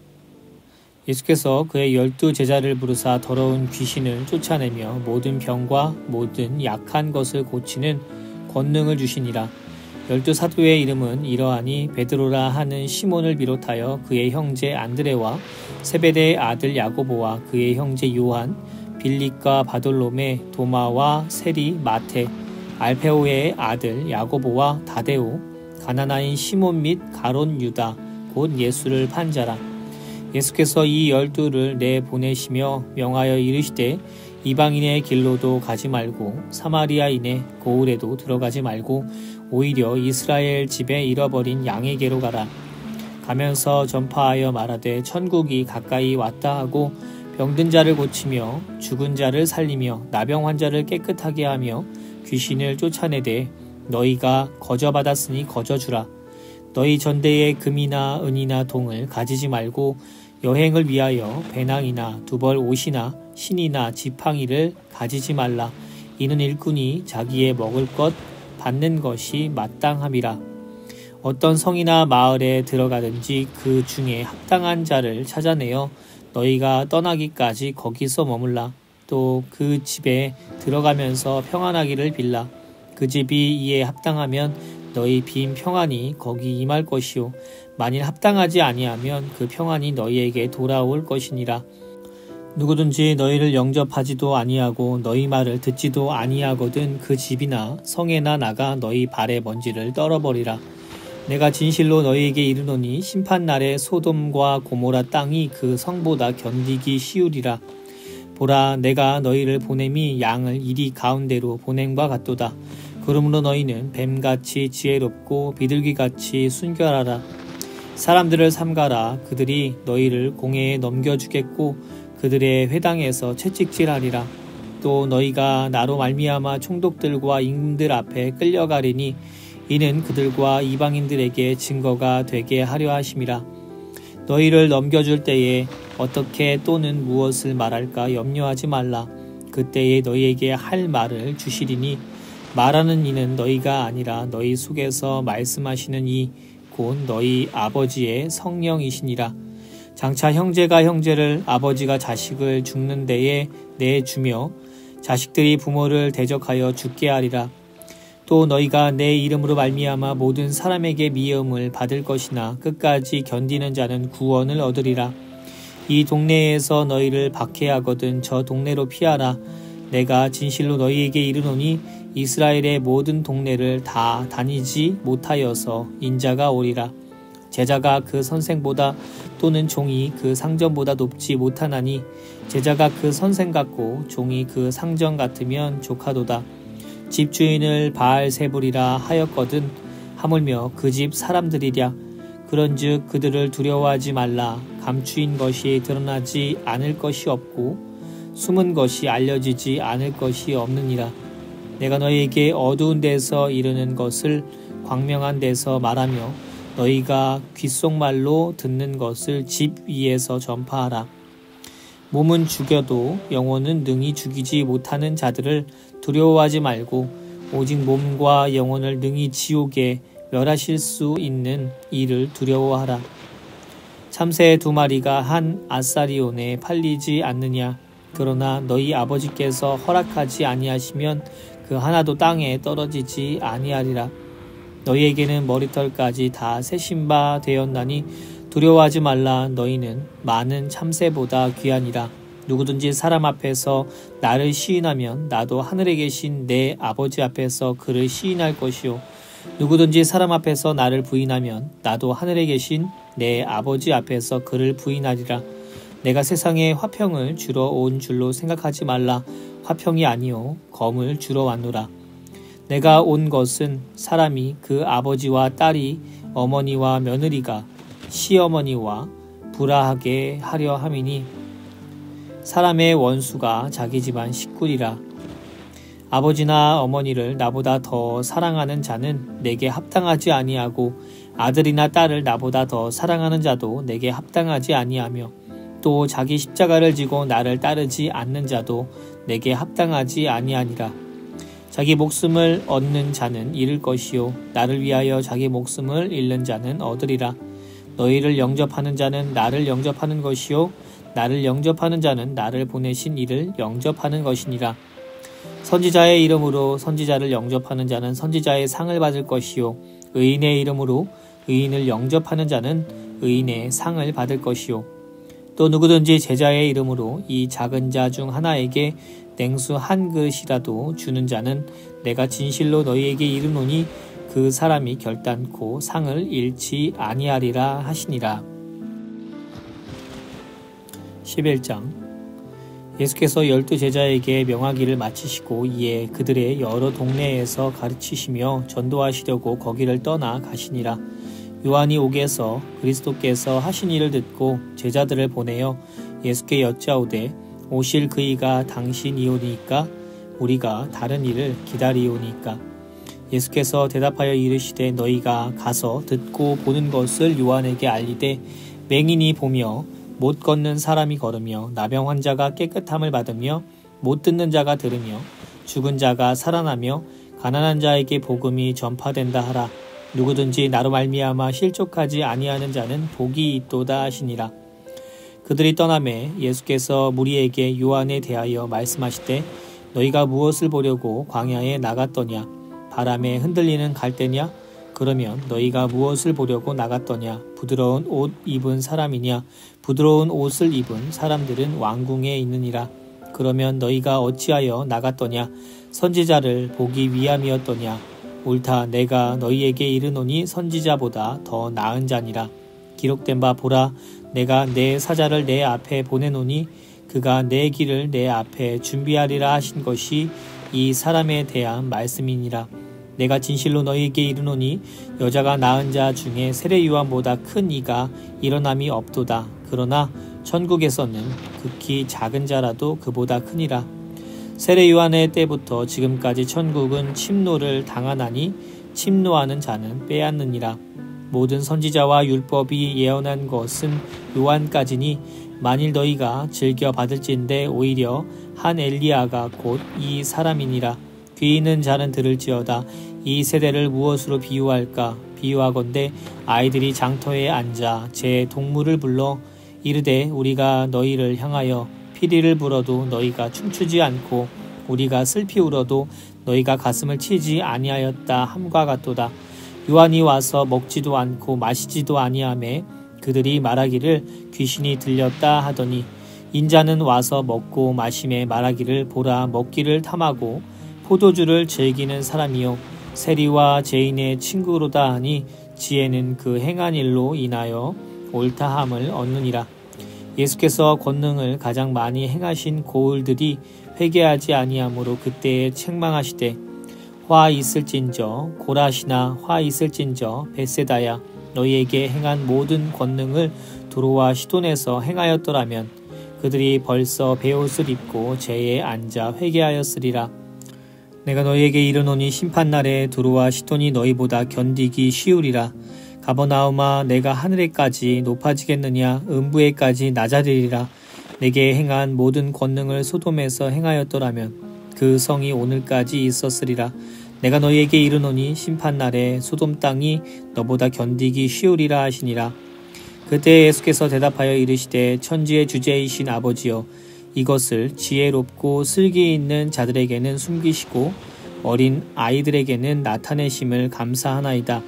예수께서 그의 12제자를 부르사 더러운 귀신을 쫓아내며 모든 병과 모든 약한 것을 고치는 권능을 주시니라. 12사도의 이름은 이러하니 베드로라 하는 시몬을 비롯하여 그의 형제 안드레와 세베대의 아들 야고보와 그의 형제 요한, 빌립과 바돌로메, 도마와 세리, 마테, 알페오의 아들 야고보와 다데오, 가나나인 시몬 및 가론 유다, 곧 예수를 판 자라. 예수께서 이 12를 내보내시며 명하여 이르시되 이방인의 길로도 가지 말고 사마리아인의 고을에도 들어가지 말고 오히려 이스라엘 집에 잃어버린 양에게로 가라. 가면서 전파하여 말하되 천국이 가까이 왔다 하고 병든 자를 고치며 죽은 자를 살리며 나병 환자를 깨끗하게 하며 귀신을 쫓아내되 너희가 거저받았으니 거저주라. 너희 전대에 금이나 은이나 동을 가지지 말고 여행을 위하여 배낭이나 두벌 옷이나 신이나 지팡이를 가지지 말라. 이는 일꾼이 자기의 먹을 것 받는 것이 마땅함이라. 어떤 성이나 마을에 들어가든지 그 중에 합당한 자를 찾아내어 너희가 떠나기까지 거기서 머물라. 또 그 집에 들어가면서 평안하기를 빌라. 그 집이 이에 합당하면 너희 빈 평안이 거기 임할 것이요 만일 합당하지 아니하면 그 평안이 너희에게 돌아올 것이니라. 누구든지 너희를 영접하지도 아니하고 너희 말을 듣지도 아니하거든 그 집이나 성에나 나가 너희 발의 먼지를 떨어버리라. 내가 진실로 너희에게 이르노니 심판날에 소돔과 고모라 땅이 그 성보다 견디기 쉬우리라. 보라, 내가 너희를 보냄이 양을 이리 가운데로 보냄과 같도다. 그러므로 너희는 뱀같이 지혜롭고 비둘기같이 순결하라. 사람들을 삼가라. 그들이 너희를 공회에 넘겨주겠고 그들의 회당에서 채찍질하리라. 또 너희가 나로 말미암아 총독들과 임금들 앞에 끌려가리니 이는 그들과 이방인들에게 증거가 되게 하려 하심이라. 너희를 넘겨줄 때에 어떻게 또는 무엇을 말할까 염려하지 말라. 그때에 너희에게 할 말을 주시리니 말하는 이는 너희가 아니라 너희 속에서 말씀하시는 이 곧 너희 아버지의 성령이시니라. 장차 형제가 형제를 아버지가 자식을 죽는 데에 내주며 자식들이 부모를 대적하여 죽게 하리라. 또 너희가 내 이름으로 말미암아 모든 사람에게 미움을 받을 것이나 끝까지 견디는 자는 구원을 얻으리라. 이 동네에서 너희를 박해하거든 저 동네로 피하라. 내가 진실로 너희에게 이르노니 이스라엘의 모든 동네를 다 다니지 못하여서 인자가 오리라. 제자가 그 선생보다 또는 종이 그 상전보다 높지 못하나니 제자가 그 선생 같고 종이 그 상전 같으면 조카도다. 집주인을 바알세불이라 하였거든 하물며 그 집 사람들이랴. 그런즉 그들을 두려워하지 말라. 감추인 것이 드러나지 않을 것이 없고 숨은 것이 알려지지 않을 것이 없느니라. 내가 너희에게 어두운 데서 이르는 것을 광명한 데서 말하며 너희가 귓속말로 듣는 것을 집 위에서 전파하라. 몸은 죽여도 영혼은 능히 죽이지 못하는 자들을 두려워하지 말고 오직 몸과 영혼을 능히 지옥에 멸하실 수 있는 이를 두려워하라. 참새 2마리가 한 아사리온에 팔리지 않느냐. 그러나 너희 아버지께서 허락하지 아니하시면 그 하나도 땅에 떨어지지 아니하리라. 너희에게는 머리털까지 다 세신 바 되었나니 두려워하지 말라. 너희는 많은 참새보다 귀하니라. 누구든지 사람 앞에서 나를 시인하면 나도 하늘에 계신 내 아버지 앞에서 그를 시인할 것이요 누구든지 사람 앞에서 나를 부인하면 나도 하늘에 계신 내 아버지 앞에서 그를 부인하리라. 내가 세상에 화평을 주러 온 줄로 생각하지 말라. 화평이 아니요 검을 주러 왔노라. 내가 온 것은 사람이 그 아버지와 딸이 어머니와 며느리가 시어머니와 불화하게 하려 함이니 사람의 원수가 자기 집안 식구리라. 아버지나 어머니를 나보다 더 사랑하는 자는 내게 합당하지 아니하고 아들이나 딸을 나보다 더 사랑하는 자도 내게 합당하지 아니하며 또 자기 십자가를 지고 나를 따르지 않는 자도 내게 합당하지 아니하니라. 자기 목숨을 얻는 자는 잃을 것이요 나를 위하여 자기 목숨을 잃는 자는 얻으리라. 너희를 영접하는 자는 나를 영접하는 것이요 나를 영접하는 자는 나를 보내신 이를 영접하는 것이니라. 선지자의 이름으로 선지자를 영접하는 자는 선지자의 상을 받을 것이요 의인의 이름으로 의인을 영접하는 자는 의인의 상을 받을 것이요 또 누구든지 제자의 이름으로 이 작은 자 중 하나에게 냉수 한 그릇이라도 주는 자는 내가 진실로 너희에게 이르노니 그 사람이 결단코 상을 잃지 아니하리라 하시니라. 11장 예수께서 12제자에게 명하기를 마치시고 이에 그들의 여러 동네에서 가르치시며 전도하시려고 거기를 떠나 가시니라. 요한이 옥에서 그리스도께서 하신 일을 듣고 제자들을 보내어 예수께 여짜오되 오실 그이가 당신이오니까 우리가 다른 일을 기다리오니까. 예수께서 대답하여 이르시되 너희가 가서 듣고 보는 것을 요한에게 알리되 맹인이 보며 못 걷는 사람이 걸으며 나병 환자가 깨끗함을 받으며 못 듣는 자가 들으며 죽은 자가 살아나며 가난한 자에게 복음이 전파된다 하라. 누구든지 나로 말미암아 실족하지 아니하는 자는 복이 있도다 하시니라. 그들이 떠나매 예수께서 무리에게 요한에 대하여 말씀하시되 너희가 무엇을 보려고 광야에 나갔더냐? 바람에 흔들리는 갈대냐? 그러면 너희가 무엇을 보려고 나갔더냐? 부드러운 옷 입은 사람이냐? 부드러운 옷을 입은 사람들은 왕궁에 있느니라. 그러면 너희가 어찌하여 나갔더냐? 선지자를 보기 위함이었더냐? 옳다 내가 너희에게 이르노니 선지자보다 더 나은 자니라. 기록된 바 보라 내가 내 사자를 내 앞에 보내노니 그가 내 길을 내 앞에 준비하리라 하신 것이 이 사람에 대한 말씀이니라. 내가 진실로 너희에게 이르노니 여자가 낳은 자 중에 세례 요한보다 큰 이가 일어남이 없도다. 그러나 천국에서는 극히 작은 자라도 그보다 크니라. 세례 요한의 때부터 지금까지 천국은 침노를 당하나니 침노하는 자는 빼앗느니라. 모든 선지자와 율법이 예언한 것은 요한까지니 만일 너희가 즐겨 받을진대 오히려 한 엘리야가 곧 이 사람이니라. 귀 있는 자는 들을지어다. 이 세대를 무엇으로 비유할까? 비유하건대 아이들이 장터에 앉아 제 동물을 불러 이르되 우리가 너희를 향하여 피리를 불어도 너희가 춤추지 않고 우리가 슬피 울어도 너희가 가슴을 치지 아니하였다 함과 같도다. 요한이 와서 먹지도 않고 마시지도 아니하매 그들이 말하기를 귀신이 들렸다 하더니 인자는 와서 먹고 마심에 말하기를 보라 먹기를 탐하고 포도주를 즐기는 사람이요 세리와 죄인의 친구로다 하니 지혜는 그 행한 일로 인하여 옳다함을 얻느니라. 예수께서 권능을 가장 많이 행하신 고을들이 회개하지 아니하므로 그때에 책망하시되 화 있을진저 고라시나 화 있을진저 벳세다야 너희에게 행한 모든 권능을 두로와 시돈에서 행하였더라면 그들이 벌써 베옷을 입고 제에 앉아 회개하였으리라. 내가 너희에게 이르노니 심판날에 두로와 시돈이 너희보다 견디기 쉬우리라. 가버나움아 내가 하늘에까지 높아지겠느냐 음부에까지 낮아지리라. 내게 행한 모든 권능을 소돔에서 행하였더라면 그 성이 오늘까지 있었으리라. 내가 너희에게 이르노니 심판날에 소돔 땅이 너보다 견디기 쉬우리라 하시니라. 그때 예수께서 대답하여 이르시되 천지의 주제이신 아버지여 이것을 지혜롭고 슬기 있는 자들에게는 숨기시고 어린 아이들에게는 나타내심을 감사하나이다.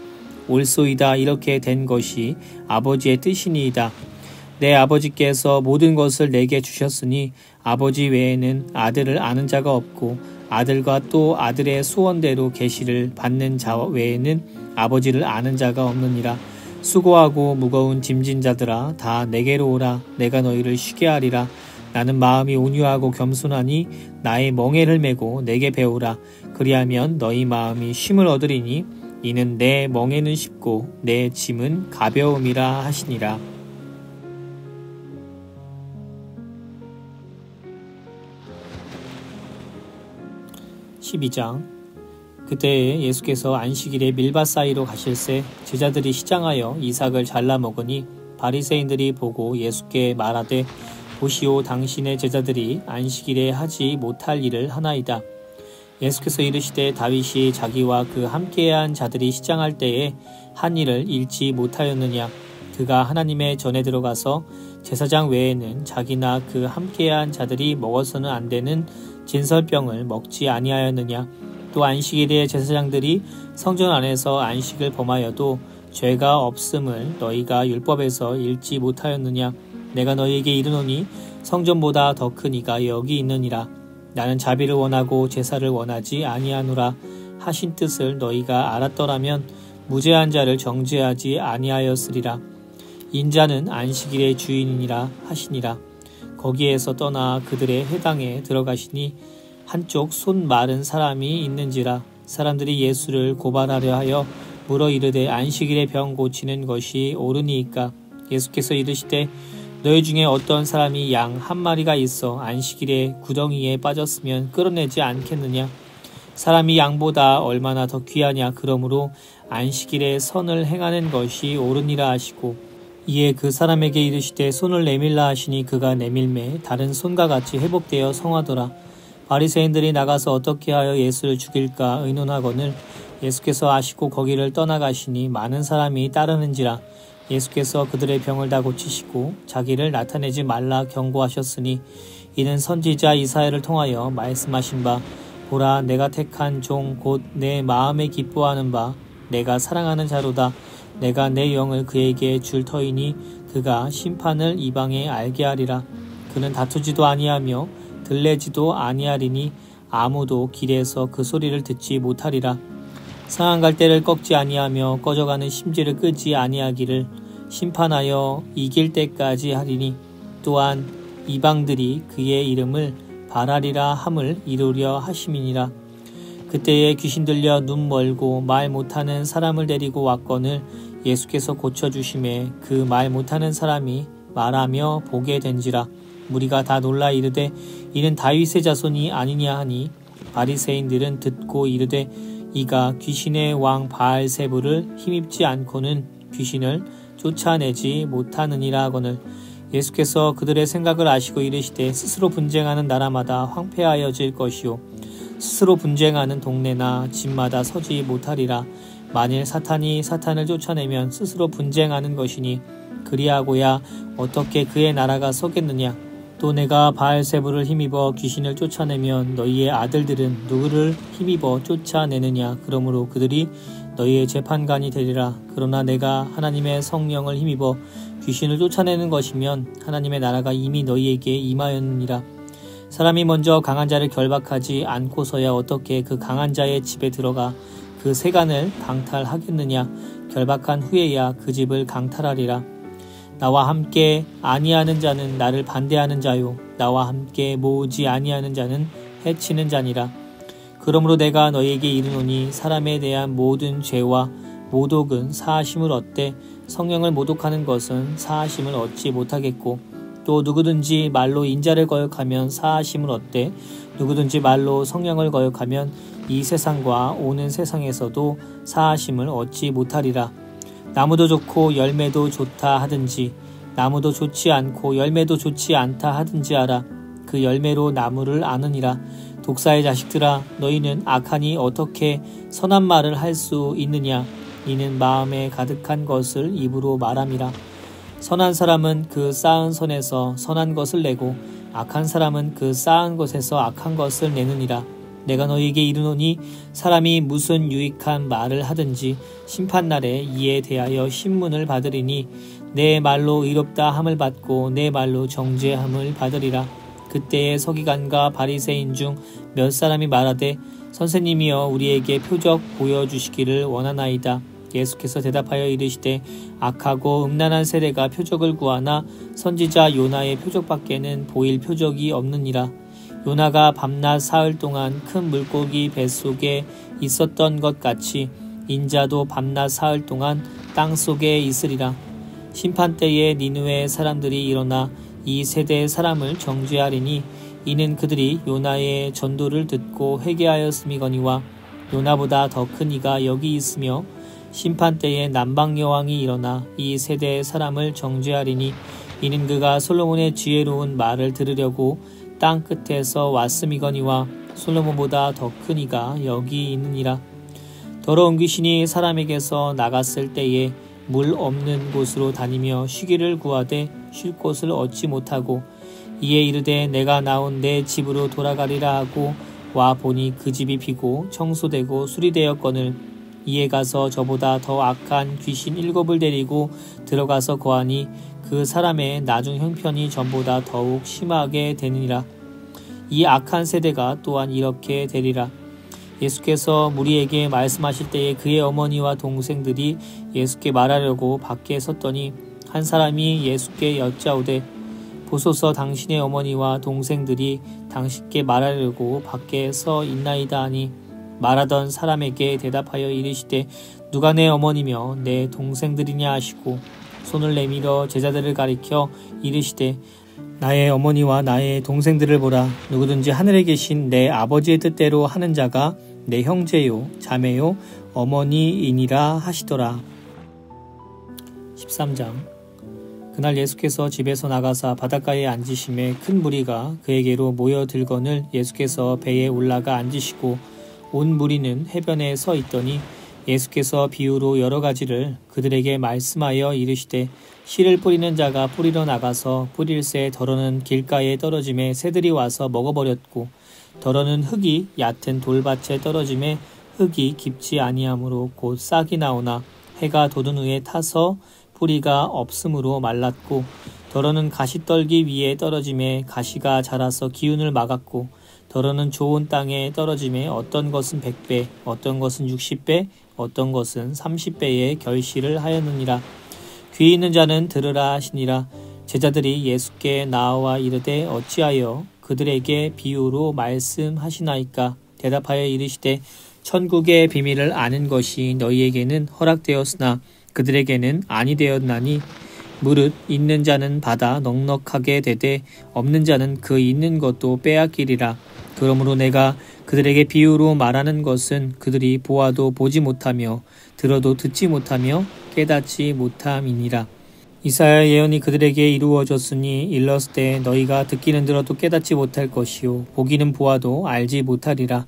옳소이다. 이렇게 된 것이 아버지의 뜻이니이다. 내 아버지께서 모든 것을 내게 주셨으니 아버지 외에는 아들을 아는 자가 없고 아들과 또 아들의 소원대로 계시를 받는 자 외에는 아버지를 아는 자가 없느니라. 수고하고 무거운 짐진 자들아 다 내게로 오라. 내가 너희를 쉬게 하리라. 나는 마음이 온유하고 겸손하니 나의 멍에를 메고 내게 배우라. 그리하면 너희 마음이 쉼을 얻으리니 이는 내 멍에는 쉽고 내 짐은 가벼움이라 하시니라. 12장 그때에 예수께서 안식일에 밀밭 사이로 가실새 제자들이 시장하여 이삭을 잘라 먹으니 바리새인들이 보고 예수께 말하되 보시오 당신의 제자들이 안식일에 하지 못할 일을 하나이다. 예수께서 이르시되 다윗이 자기와 그 함께한 자들이 시장할 때에 한 일을 잃지 못하였느냐. 그가 하나님의 전에 들어가서 제사장 외에는 자기나 그 함께한 자들이 먹어서는 안 되는 진설병을 먹지 아니하였느냐. 또 안식일에 제사장들이 성전 안에서 안식을 범하여도 죄가 없음을 너희가 율법에서 읽지 못하였느냐. 내가 너희에게 이르노니 성전보다 더 큰 이가 여기 있느니라. 나는 자비를 원하고 제사를 원하지 아니하노라 하신 뜻을 너희가 알았더라면 무죄한 자를 정죄하지 아니하였으리라. 인자는 안식일의 주인이니라 하시니라. 거기에서 떠나 그들의 회당에 들어가시니 한쪽 손 마른 사람이 있는지라. 사람들이 예수를 고발하려 하여 물어 이르되 안식일에 병 고치는 것이 옳으니이까. 예수께서 이르시되 너희 중에 어떤 사람이 양 한 마리가 있어 안식일에 구덩이에 빠졌으면 끌어내지 않겠느냐. 사람이 양보다 얼마나 더 귀하냐. 그러므로 안식일에 선을 행하는 것이 옳으니라 하시고 이에 그 사람에게 이르시되 손을 내밀라 하시니 그가 내밀매 다른 손과 같이 회복되어 성하더라. 바리새인들이 나가서 어떻게 하여 예수를 죽일까 의논하거늘 예수께서 아시고 거기를 떠나가시니 많은 사람이 따르는지라. 예수께서 그들의 병을 다 고치시고 자기를 나타내지 말라 경고하셨으니 이는 선지자 이사야를 통하여 말씀하신 바 보라 내가 택한 종 곧 내 마음에 기뻐하는 바 내가 사랑하는 자로다. 내가 내 영을 그에게 줄 터이니 그가 심판을 이방에 알게 하리라. 그는 다투지도 아니하며 들레지도 아니하리니 아무도 길에서 그 소리를 듣지 못하리라. 상한 갈대를 꺾지 아니하며 꺼져가는 심지를 끄지 아니하기를 심판하여 이길 때까지 하리니 또한 이방들이 그의 이름을 바라리라 함을 이루려 하심이니라. 그때에 귀신 들려 눈 멀고 말 못하는 사람을 데리고 왔거늘 예수께서 고쳐주심에 그 말 못하는 사람이 말하며 보게 된지라. 무리가 다 놀라 이르되 이는 다윗의 자손이 아니냐 하니 바리새인들은 듣고 이르되 이가 귀신의 왕 바알세불을 힘입지 않고는 귀신을 쫓아내지 못하느니라 하거늘 예수께서 그들의 생각을 아시고 이르시되 스스로 분쟁하는 나라마다 황폐하여질 것이요 스스로 분쟁하는 동네나 집마다 서지 못하리라. 만일 사탄이 사탄을 쫓아내면 스스로 분쟁하는 것이니 그리하고야 어떻게 그의 나라가 서겠느냐. 또 내가 바알세불을 힘입어 귀신을 쫓아내면 너희의 아들들은 누구를 힘입어 쫓아내느냐? 그러므로 그들이 너희의 재판관이 되리라. 그러나 내가 하나님의 성령을 힘입어 귀신을 쫓아내는 것이면 하나님의 나라가 이미 너희에게 임하였느니라. 사람이 먼저 강한 자를 결박하지 않고서야 어떻게 그 강한 자의 집에 들어가 그 세간을 강탈하겠느냐? 결박한 후에야 그 집을 강탈하리라. 나와 함께 아니하는 자는 나를 반대하는 자요, 나와 함께 모으지 아니하는 자는 해치는 자니라. 그러므로 내가 너희에게 이르노니 사람에 대한 모든 죄와 모독은 사하심을 얻되 성령을 모독하는 것은 사하심을 얻지 못하겠고, 또 누구든지 말로 인자를 거역하면 사하심을 얻되 누구든지 말로 성령을 거역하면 이 세상과 오는 세상에서도 사하심을 얻지 못하리라. 나무도 좋고 열매도 좋다 하든지 나무도 좋지 않고 열매도 좋지 않다 하든지 알아. 그 열매로 나무를 아느니라. 독사의 자식들아, 너희는 악하니 어떻게 선한 말을 할 수 있느냐? 이는 마음에 가득한 것을 입으로 말함이라. 선한 사람은 그 쌓은 선에서 선한 것을 내고 악한 사람은 그 쌓은 것에서 악한 것을 내느니라. 내가 너희에게 이르노니 사람이 무슨 유익한 말을 하든지 심판날에 이에 대하여 신문을 받으리니 내 말로 의롭다 함을 받고 내 말로 정죄함을 받으리라. 그때에 서기관과 바리새인 중 몇 사람이 말하되 선생님이여 우리에게 표적 보여주시기를 원하나이다. 예수께서 대답하여 이르시되 악하고 음란한 세대가 표적을 구하나 선지자 요나의 표적밖에는 보일 표적이 없느니라. 요나가 밤낮 사흘 동안 큰 물고기 뱃속에 있었던 것 같이 인자도 밤낮 사흘 동안 땅속에 있으리라. 심판때에 니느웨 사람들이 일어나 이 세대의 사람을 정죄하리니 이는 그들이 요나의 전도를 듣고 회개하였음이거니와 요나보다 더 큰 이가 여기 있으며 심판때에 남방여왕이 일어나 이 세대의 사람을 정죄하리니 이는 그가 솔로몬의 지혜로운 말을 들으려고 땅 끝에서 왔음이거니와 솔로몬보다 더 큰 이가 여기 있느니라. 더러운 귀신이 사람에게서 나갔을 때에 물 없는 곳으로 다니며 쉬기를 구하되 쉴 곳을 얻지 못하고 이에 이르되 내가 나온 내 집으로 돌아가리라 하고 와 보니 그 집이 비고 청소되고 수리되었거늘 이에 가서 저보다 더 악한 귀신 7을 데리고 들어가서 거하니 그 사람의 나중 형편이 전보다 더욱 심하게 되느니라. 이 악한 세대가 또한 이렇게 되리라. 예수께서 무리에게 말씀하실 때에 그의 어머니와 동생들이 예수께 말하려고 밖에 섰더니 한 사람이 예수께 여짜오되 보소서 당신의 어머니와 동생들이 당신께 말하려고 밖에 서 있나이다 하니 말하던 사람에게 대답하여 이르시되 누가 내 어머니며 내 동생들이냐 하시고 손을 내밀어 제자들을 가리켜 이르시되 나의 어머니와 나의 동생들을 보라. 누구든지 하늘에 계신 내 아버지의 뜻대로 하는 자가 내 형제요 자매요 어머니이니라 하시더라. 13장. 그날 예수께서 집에서 나가사 바닷가에 앉으심에 큰 무리가 그에게로 모여들거늘 예수께서 배에 올라가 앉으시고 온 무리는 해변에 서 있더니 예수께서 비유로 여러 가지를 그들에게 말씀하여 이르시되 씨를 뿌리는 자가 뿌리러 나가서 뿌릴새 덜어는 길가에 떨어짐에 새들이 와서 먹어버렸고 덜어는 흙이 얕은 돌밭에 떨어짐에 흙이 깊지 아니하므로 곧 싹이 나오나 해가 돋은 후에 타서 뿌리가 없으므로 말랐고 덜어는 가시떨기 위에 떨어짐에 가시가 자라서 기운을 막았고 덜어는 좋은 땅에 떨어짐에 어떤 것은 100배 어떤 것은 60배 어떤 것은 30배의 결실을 하였느니라. 귀 있는 자는 들으라 하시니라. 제자들이 예수께 나와 이르되 어찌하여 그들에게 비유로 말씀하시나이까? 대답하여 이르시되 천국의 비밀을 아는 것이 너희에게는 허락되었으나 그들에게는 아니 되었나니 무릇 있는 자는 받아 넉넉하게 되되 없는 자는 그 있는 것도 빼앗기리라. 그러므로 내가 그들에게 비유로 말하는 것은 그들이 보아도 보지 못하며 들어도 듣지 못하며 깨닫지 못함이니라. 이사야 예언이 그들에게 이루어졌으니 일렀을 때 너희가 듣기는 들어도 깨닫지 못할 것이요 보기는 보아도 알지 못하리라.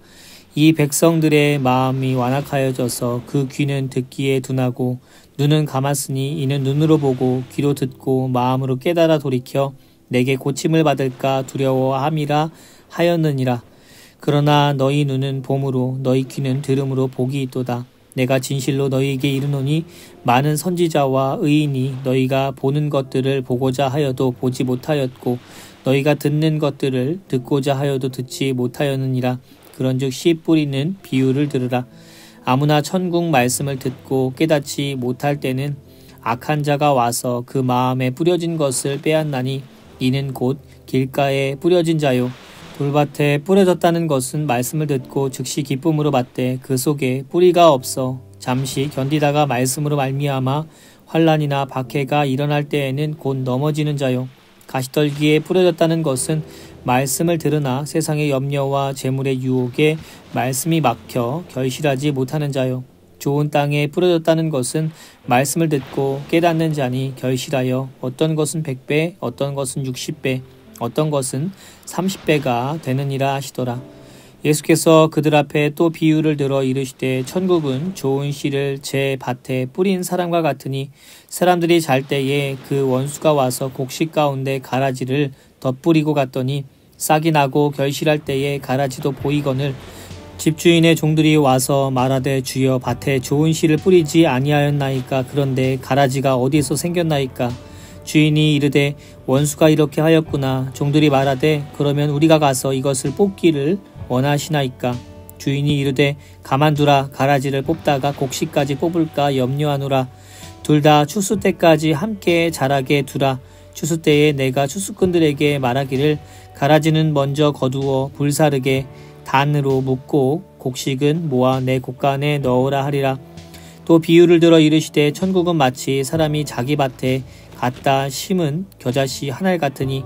이 백성들의 마음이 완악하여져서 그 귀는 듣기에 둔하고 눈은 감았으니 이는 눈으로 보고 귀로 듣고 마음으로 깨달아 돌이켜 내게 고침을 받을까 두려워함이라 하였느니라. 그러나 너희 눈은 봄으로 너희 귀는 들음으로 복이 있도다. 내가 진실로 너희에게 이르노니 많은 선지자와 의인이 너희가 보는 것들을 보고자 하여도 보지 못하였고 너희가 듣는 것들을 듣고자 하여도 듣지 못하였느니라. 그런즉 씨 뿌리는 비유를 들으라. 아무나 천국 말씀을 듣고 깨닫지 못할 때는 악한 자가 와서 그 마음에 뿌려진 것을 빼앗나니 이는 곧 길가에 뿌려진 자요. 돌밭에 뿌려졌다는 것은 말씀을 듣고 즉시 기쁨으로 받되 그 속에 뿌리가 없어 잠시 견디다가 말씀으로 말미암아 환난이나 박해가 일어날 때에는 곧 넘어지는 자요. 가시떨기에 뿌려졌다는 것은 말씀을 들으나 세상의 염려와 재물의 유혹에 말씀이 막혀 결실하지 못하는 자요. 좋은 땅에 뿌려졌다는 것은 말씀을 듣고 깨닫는 자니 결실하여 어떤 것은 100배, 어떤 것은 60배, 어떤 것은 30배가 되느니라 하시더라. 예수께서 그들 앞에 또 비유를 들어 이르시되 천국은 좋은 씨를 제 밭에 뿌린 사람과 같으니 사람들이 잘 때에 그 원수가 와서 곡식 가운데 가라지를 덧뿌리고 갔더니 싹이 나고 결실할 때에 가라지도 보이거늘 집주인의 종들이 와서 말하되 주여 밭에 좋은 씨를 뿌리지 아니하였나이까. 그런데 가라지가 어디서 생겼나이까. 주인이 이르되 원수가 이렇게 하였구나. 종들이 말하되 그러면 우리가 가서 이것을 뽑기를 원하시나이까. 주인이 이르되 가만두라. 가라지를 뽑다가 곡식까지 뽑을까 염려하노라. 둘 다 추수 때까지 함께 자라게 두라. 추수 때에 내가 추수꾼들에게 말하기를 가라지는 먼저 거두어 불사르게 단으로 묶고 곡식은 모아 내 곡간에 넣으라 하리라. 또 비유를 들어 이르시되 천국은 마치 사람이 자기 밭에 갖다 심은 겨자씨 한 알 같으니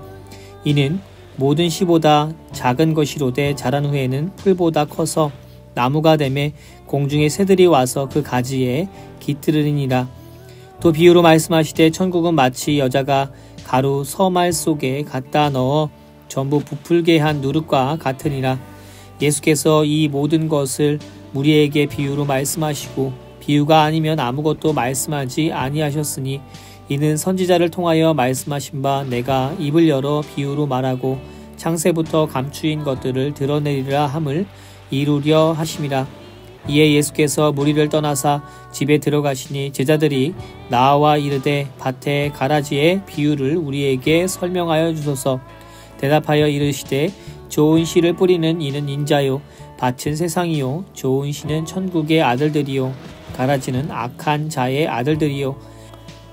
이는 모든 씨보다 작은 것이로되 자란 후에는 풀보다 커서 나무가 되매 공중의 새들이 와서 그 가지에 깃들으리니라. 또 비유로 말씀하시되 천국은 마치 여자가 가루 서말 속에 갖다 넣어 전부 부풀게 한 누룩과 같으니라. 예수께서 이 모든 것을 우리에게 비유로 말씀하시고 비유가 아니면 아무것도 말씀하지 아니하셨으니 이는 선지자를 통하여 말씀하신 바 내가 입을 열어 비유로 말하고 창세부터 감추인 것들을 드러내리라 함을 이루려 하심이라. 이에 예수께서 무리를 떠나사 집에 들어가시니 제자들이 나와 이르되 밭의 가라지의 비유를 우리에게 설명하여 주소서. 대답하여 이르시되 좋은 씨를 뿌리는 이는 인자요 밭은 세상이요 좋은 씨는 천국의 아들들이요 가라지는 악한 자의 아들들이요.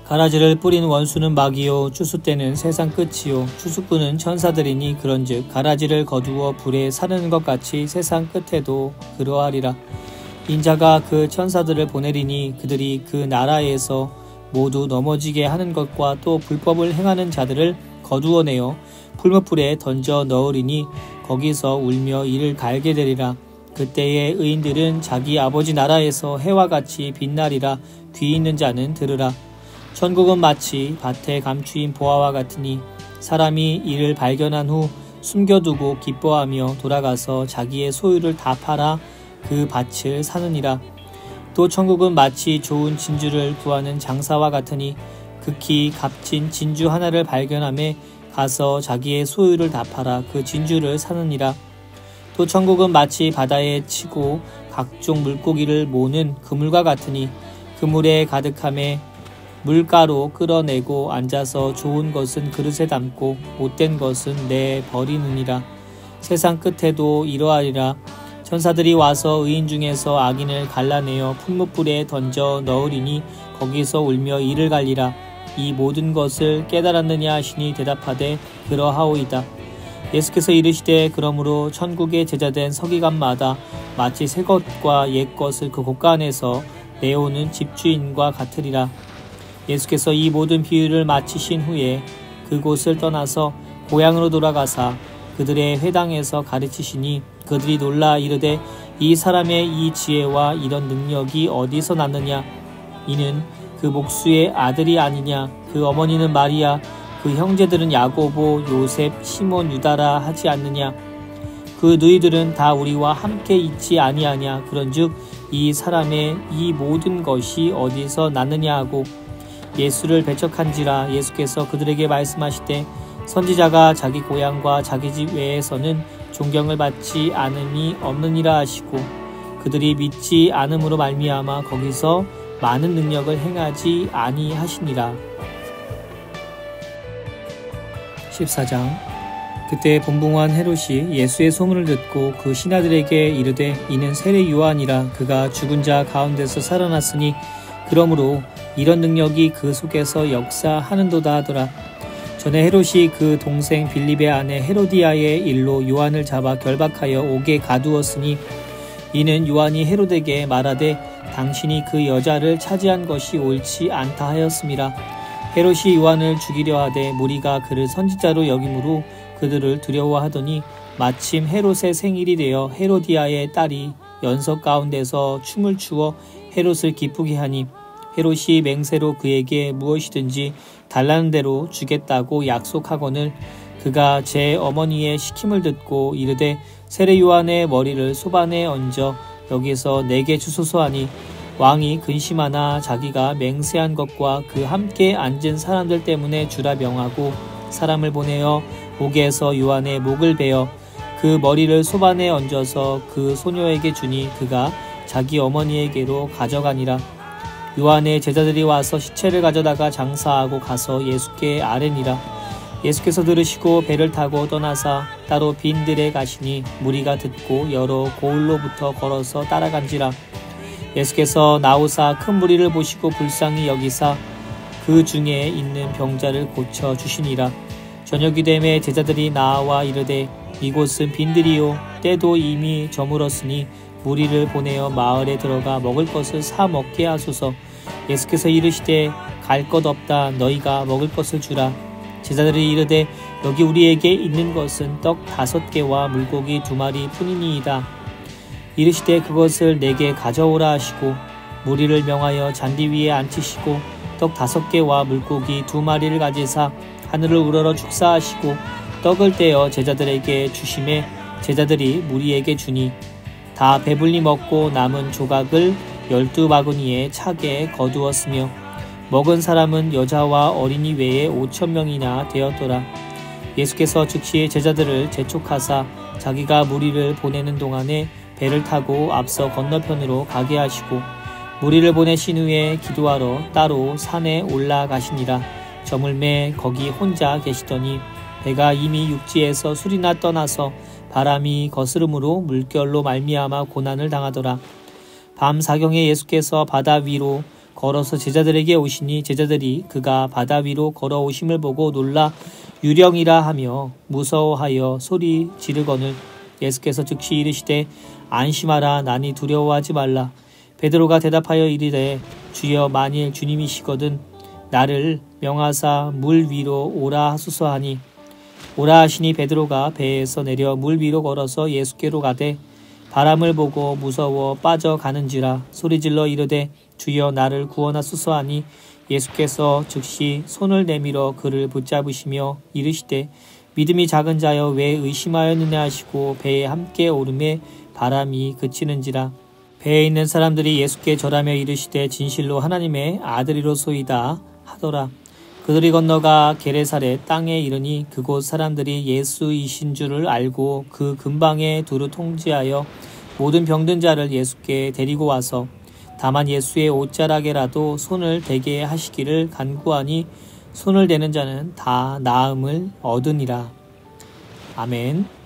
가라지를 뿌린 원수는 마귀요 추수 때는 세상 끝이요 추수꾼은 천사들이니 그런즉 가라지를 거두어 불에 사르는 것 같이 세상 끝에도 그러하리라. 인자가 그 천사들을 보내리니 그들이 그 나라에서 모두 넘어지게 하는 것과 또 불법을 행하는 자들을 거두어내어 풀무불에 던져 넣으리니 거기서 울며 이를 갈게 되리라. 그때의 의인들은 자기 아버지 나라에서 해와 같이 빛나리라. 귀 있는 자는 들으라. 천국은 마치 밭에 감추인 보화와 같으니 사람이 이를 발견한 후 숨겨두고 기뻐하며 돌아가서 자기의 소유를 다 팔아 그 밭을 사느니라. 또 천국은 마치 좋은 진주를 구하는 장사와 같으니 극히 값진 진주 하나를 발견하며 가서 자기의 소유를 다 팔아 그 진주를 사느니라. 또 천국은 마치 바다에 치고 각종 물고기를 모는 그물과 같으니 그물에 가득함에 물가로 끌어내고 앉아서 좋은 것은 그릇에 담고 못된 것은 내버리느니라. 세상 끝에도 이러하리라. 천사들이 와서 의인 중에서 악인을 갈라내어 풀무불에 던져 넣으리니 거기서 울며 이를 갈리라. 이 모든 것을 깨달았느냐 하시니 대답하되 그러하오이다. 예수께서 이르시되 그러므로 천국의 제자된 서기관마다 마치 새 것과 옛 것을 그 곳간에서 내오는 집주인과 같으리라. 예수께서 이 모든 비유를 마치신 후에 그곳을 떠나서 고향으로 돌아가사 그들의 회당에서 가르치시니 그들이 놀라 이르되 이 사람의 이 지혜와 이런 능력이 어디서 났느냐. 이는 그 목수의 아들이 아니냐. 그 어머니는 마리아, 그 형제들은 야고보, 요셉, 시몬, 유다라 하지 않느냐. 그 너희들은 다 우리와 함께 있지 아니하냐. 그런즉 이 사람의 이 모든 것이 어디서 났느냐 하고 예수를 배척한지라. 예수께서 그들에게 말씀하시되 선지자가 자기 고향과 자기 집 외에서는 존경을 받지 않음이 없느니라 하시고 그들이 믿지 않음으로 말미암아 거기서 많은 능력을 행하지 아니하시니라. 14장. 그때 분봉한 헤롯이 예수의 소문을 듣고 그 신하들에게 이르되 이는 세례 요한이라 그가 죽은 자 가운데서 살아났으니 그러므로 이런 능력이 그 속에서 역사하는도다 하더라. 전에 헤롯이 그 동생 빌립의 아내 헤로디아의 일로 요한을 잡아 결박하여 옥에 가두었으니 이는 요한이 헤롯에게 말하되 당신이 그 여자를 차지한 것이 옳지 않다 하였음이라. 헤롯이 요한을 죽이려 하되 무리가 그를 선지자로 여김으로 그들을 두려워하더니 마침 헤롯의 생일이 되어 헤로디아의 딸이 연석 가운데서 춤을 추어 헤롯을 기쁘게 하니 헤롯이 맹세로 그에게 무엇이든지 달라는 대로 주겠다고 약속하거늘 그가 제 어머니의 시킴을 듣고 이르되 세례 요한의 머리를 소반에 얹어 여기서 내게 주소서 하니 왕이 근심하나 자기가 맹세한 것과 그 함께 앉은 사람들 때문에 주라 명하고 사람을 보내어 옥에서 요한의 목을 베어 그 머리를 소반에 얹어서 그 소녀에게 주니 그가 자기 어머니에게로 가져가니라. 요한의 제자들이 와서 시체를 가져다가 장사하고 가서 예수께 아뢰니라. 예수께서 들으시고 배를 타고 떠나사 따로 빈들에 가시니 무리가 듣고 여러 고을로부터 걸어서 따라간지라. 예수께서 나오사 큰 무리를 보시고 불쌍히 여기사 그 중에 있는 병자를 고쳐 주시니라. 저녁이 되매 제자들이 나와 이르되 이곳은 빈들이요 때도 이미 저물었으니 무리를 보내어 마을에 들어가 먹을 것을 사 먹게 하소서. 예수께서 이르시되 갈 것 없다 너희가 먹을 것을 주라. 제자들이 이르되 여기 우리에게 있는 것은 떡 5개와 물고기 2마리 뿐이니이다. 이르시되 그것을 내게 가져오라 하시고 무리를 명하여 잔디 위에 앉히시고 떡 5개와 물고기 2마리를 가지사 하늘을 우러러 축사하시고 떡을 떼어 제자들에게 주시매 제자들이 무리에게 주니 다 배불리 먹고 남은 조각을 12바구니에 차게 거두었으며 먹은 사람은 여자와 어린이 외에 5,000명이나 되었더라. 예수께서 즉시 제자들을 재촉하사 자기가 무리를 보내는 동안에 배를 타고 앞서 건너편으로 가게 하시고 무리를 보내신 후에 기도하러 따로 산에 올라가시니라. 저물매 거기 혼자 계시더니 배가 이미 육지에서 술이나 떠나서 바람이 거스름으로 물결로 말미암아 고난을 당하더라. 밤 사경에 예수께서 바다 위로 걸어서 제자들에게 오시니 제자들이 그가 바다 위로 걸어오심을 보고 놀라 유령이라 하며 무서워하여 소리 지르거늘 예수께서 즉시 이르시되 안심하라 나니 두려워하지 말라. 베드로가 대답하여 이르되 주여 만일 주님이시거든 나를 명하사 물 위로 오라 하소서 하니 오라 하시니 베드로가 배에서 내려 물 위로 걸어서 예수께로 가되 바람을 보고 무서워 빠져가는지라 소리질러 이르되 주여 나를 구원하소서 하니 예수께서 즉시 손을 내밀어 그를 붙잡으시며 이르시되 믿음이 작은 자여 왜 의심하였느냐 하시고 배에 함께 오르매 바람이 그치는지라. 배에 있는 사람들이 예수께 절하며 이르시되 진실로 하나님의 아들이로소이다 하더라. 그들이 건너가 게레사렛 땅에 이르니 그곳 사람들이 예수이신 줄을 알고 그 근방에 두루 통지하여 모든 병든 자를 예수께 데리고 와서 다만 예수의 옷자락에라도 손을 대게 하시기를 간구하니 손을 대는 자는 다 나음을 얻으니라. 아멘.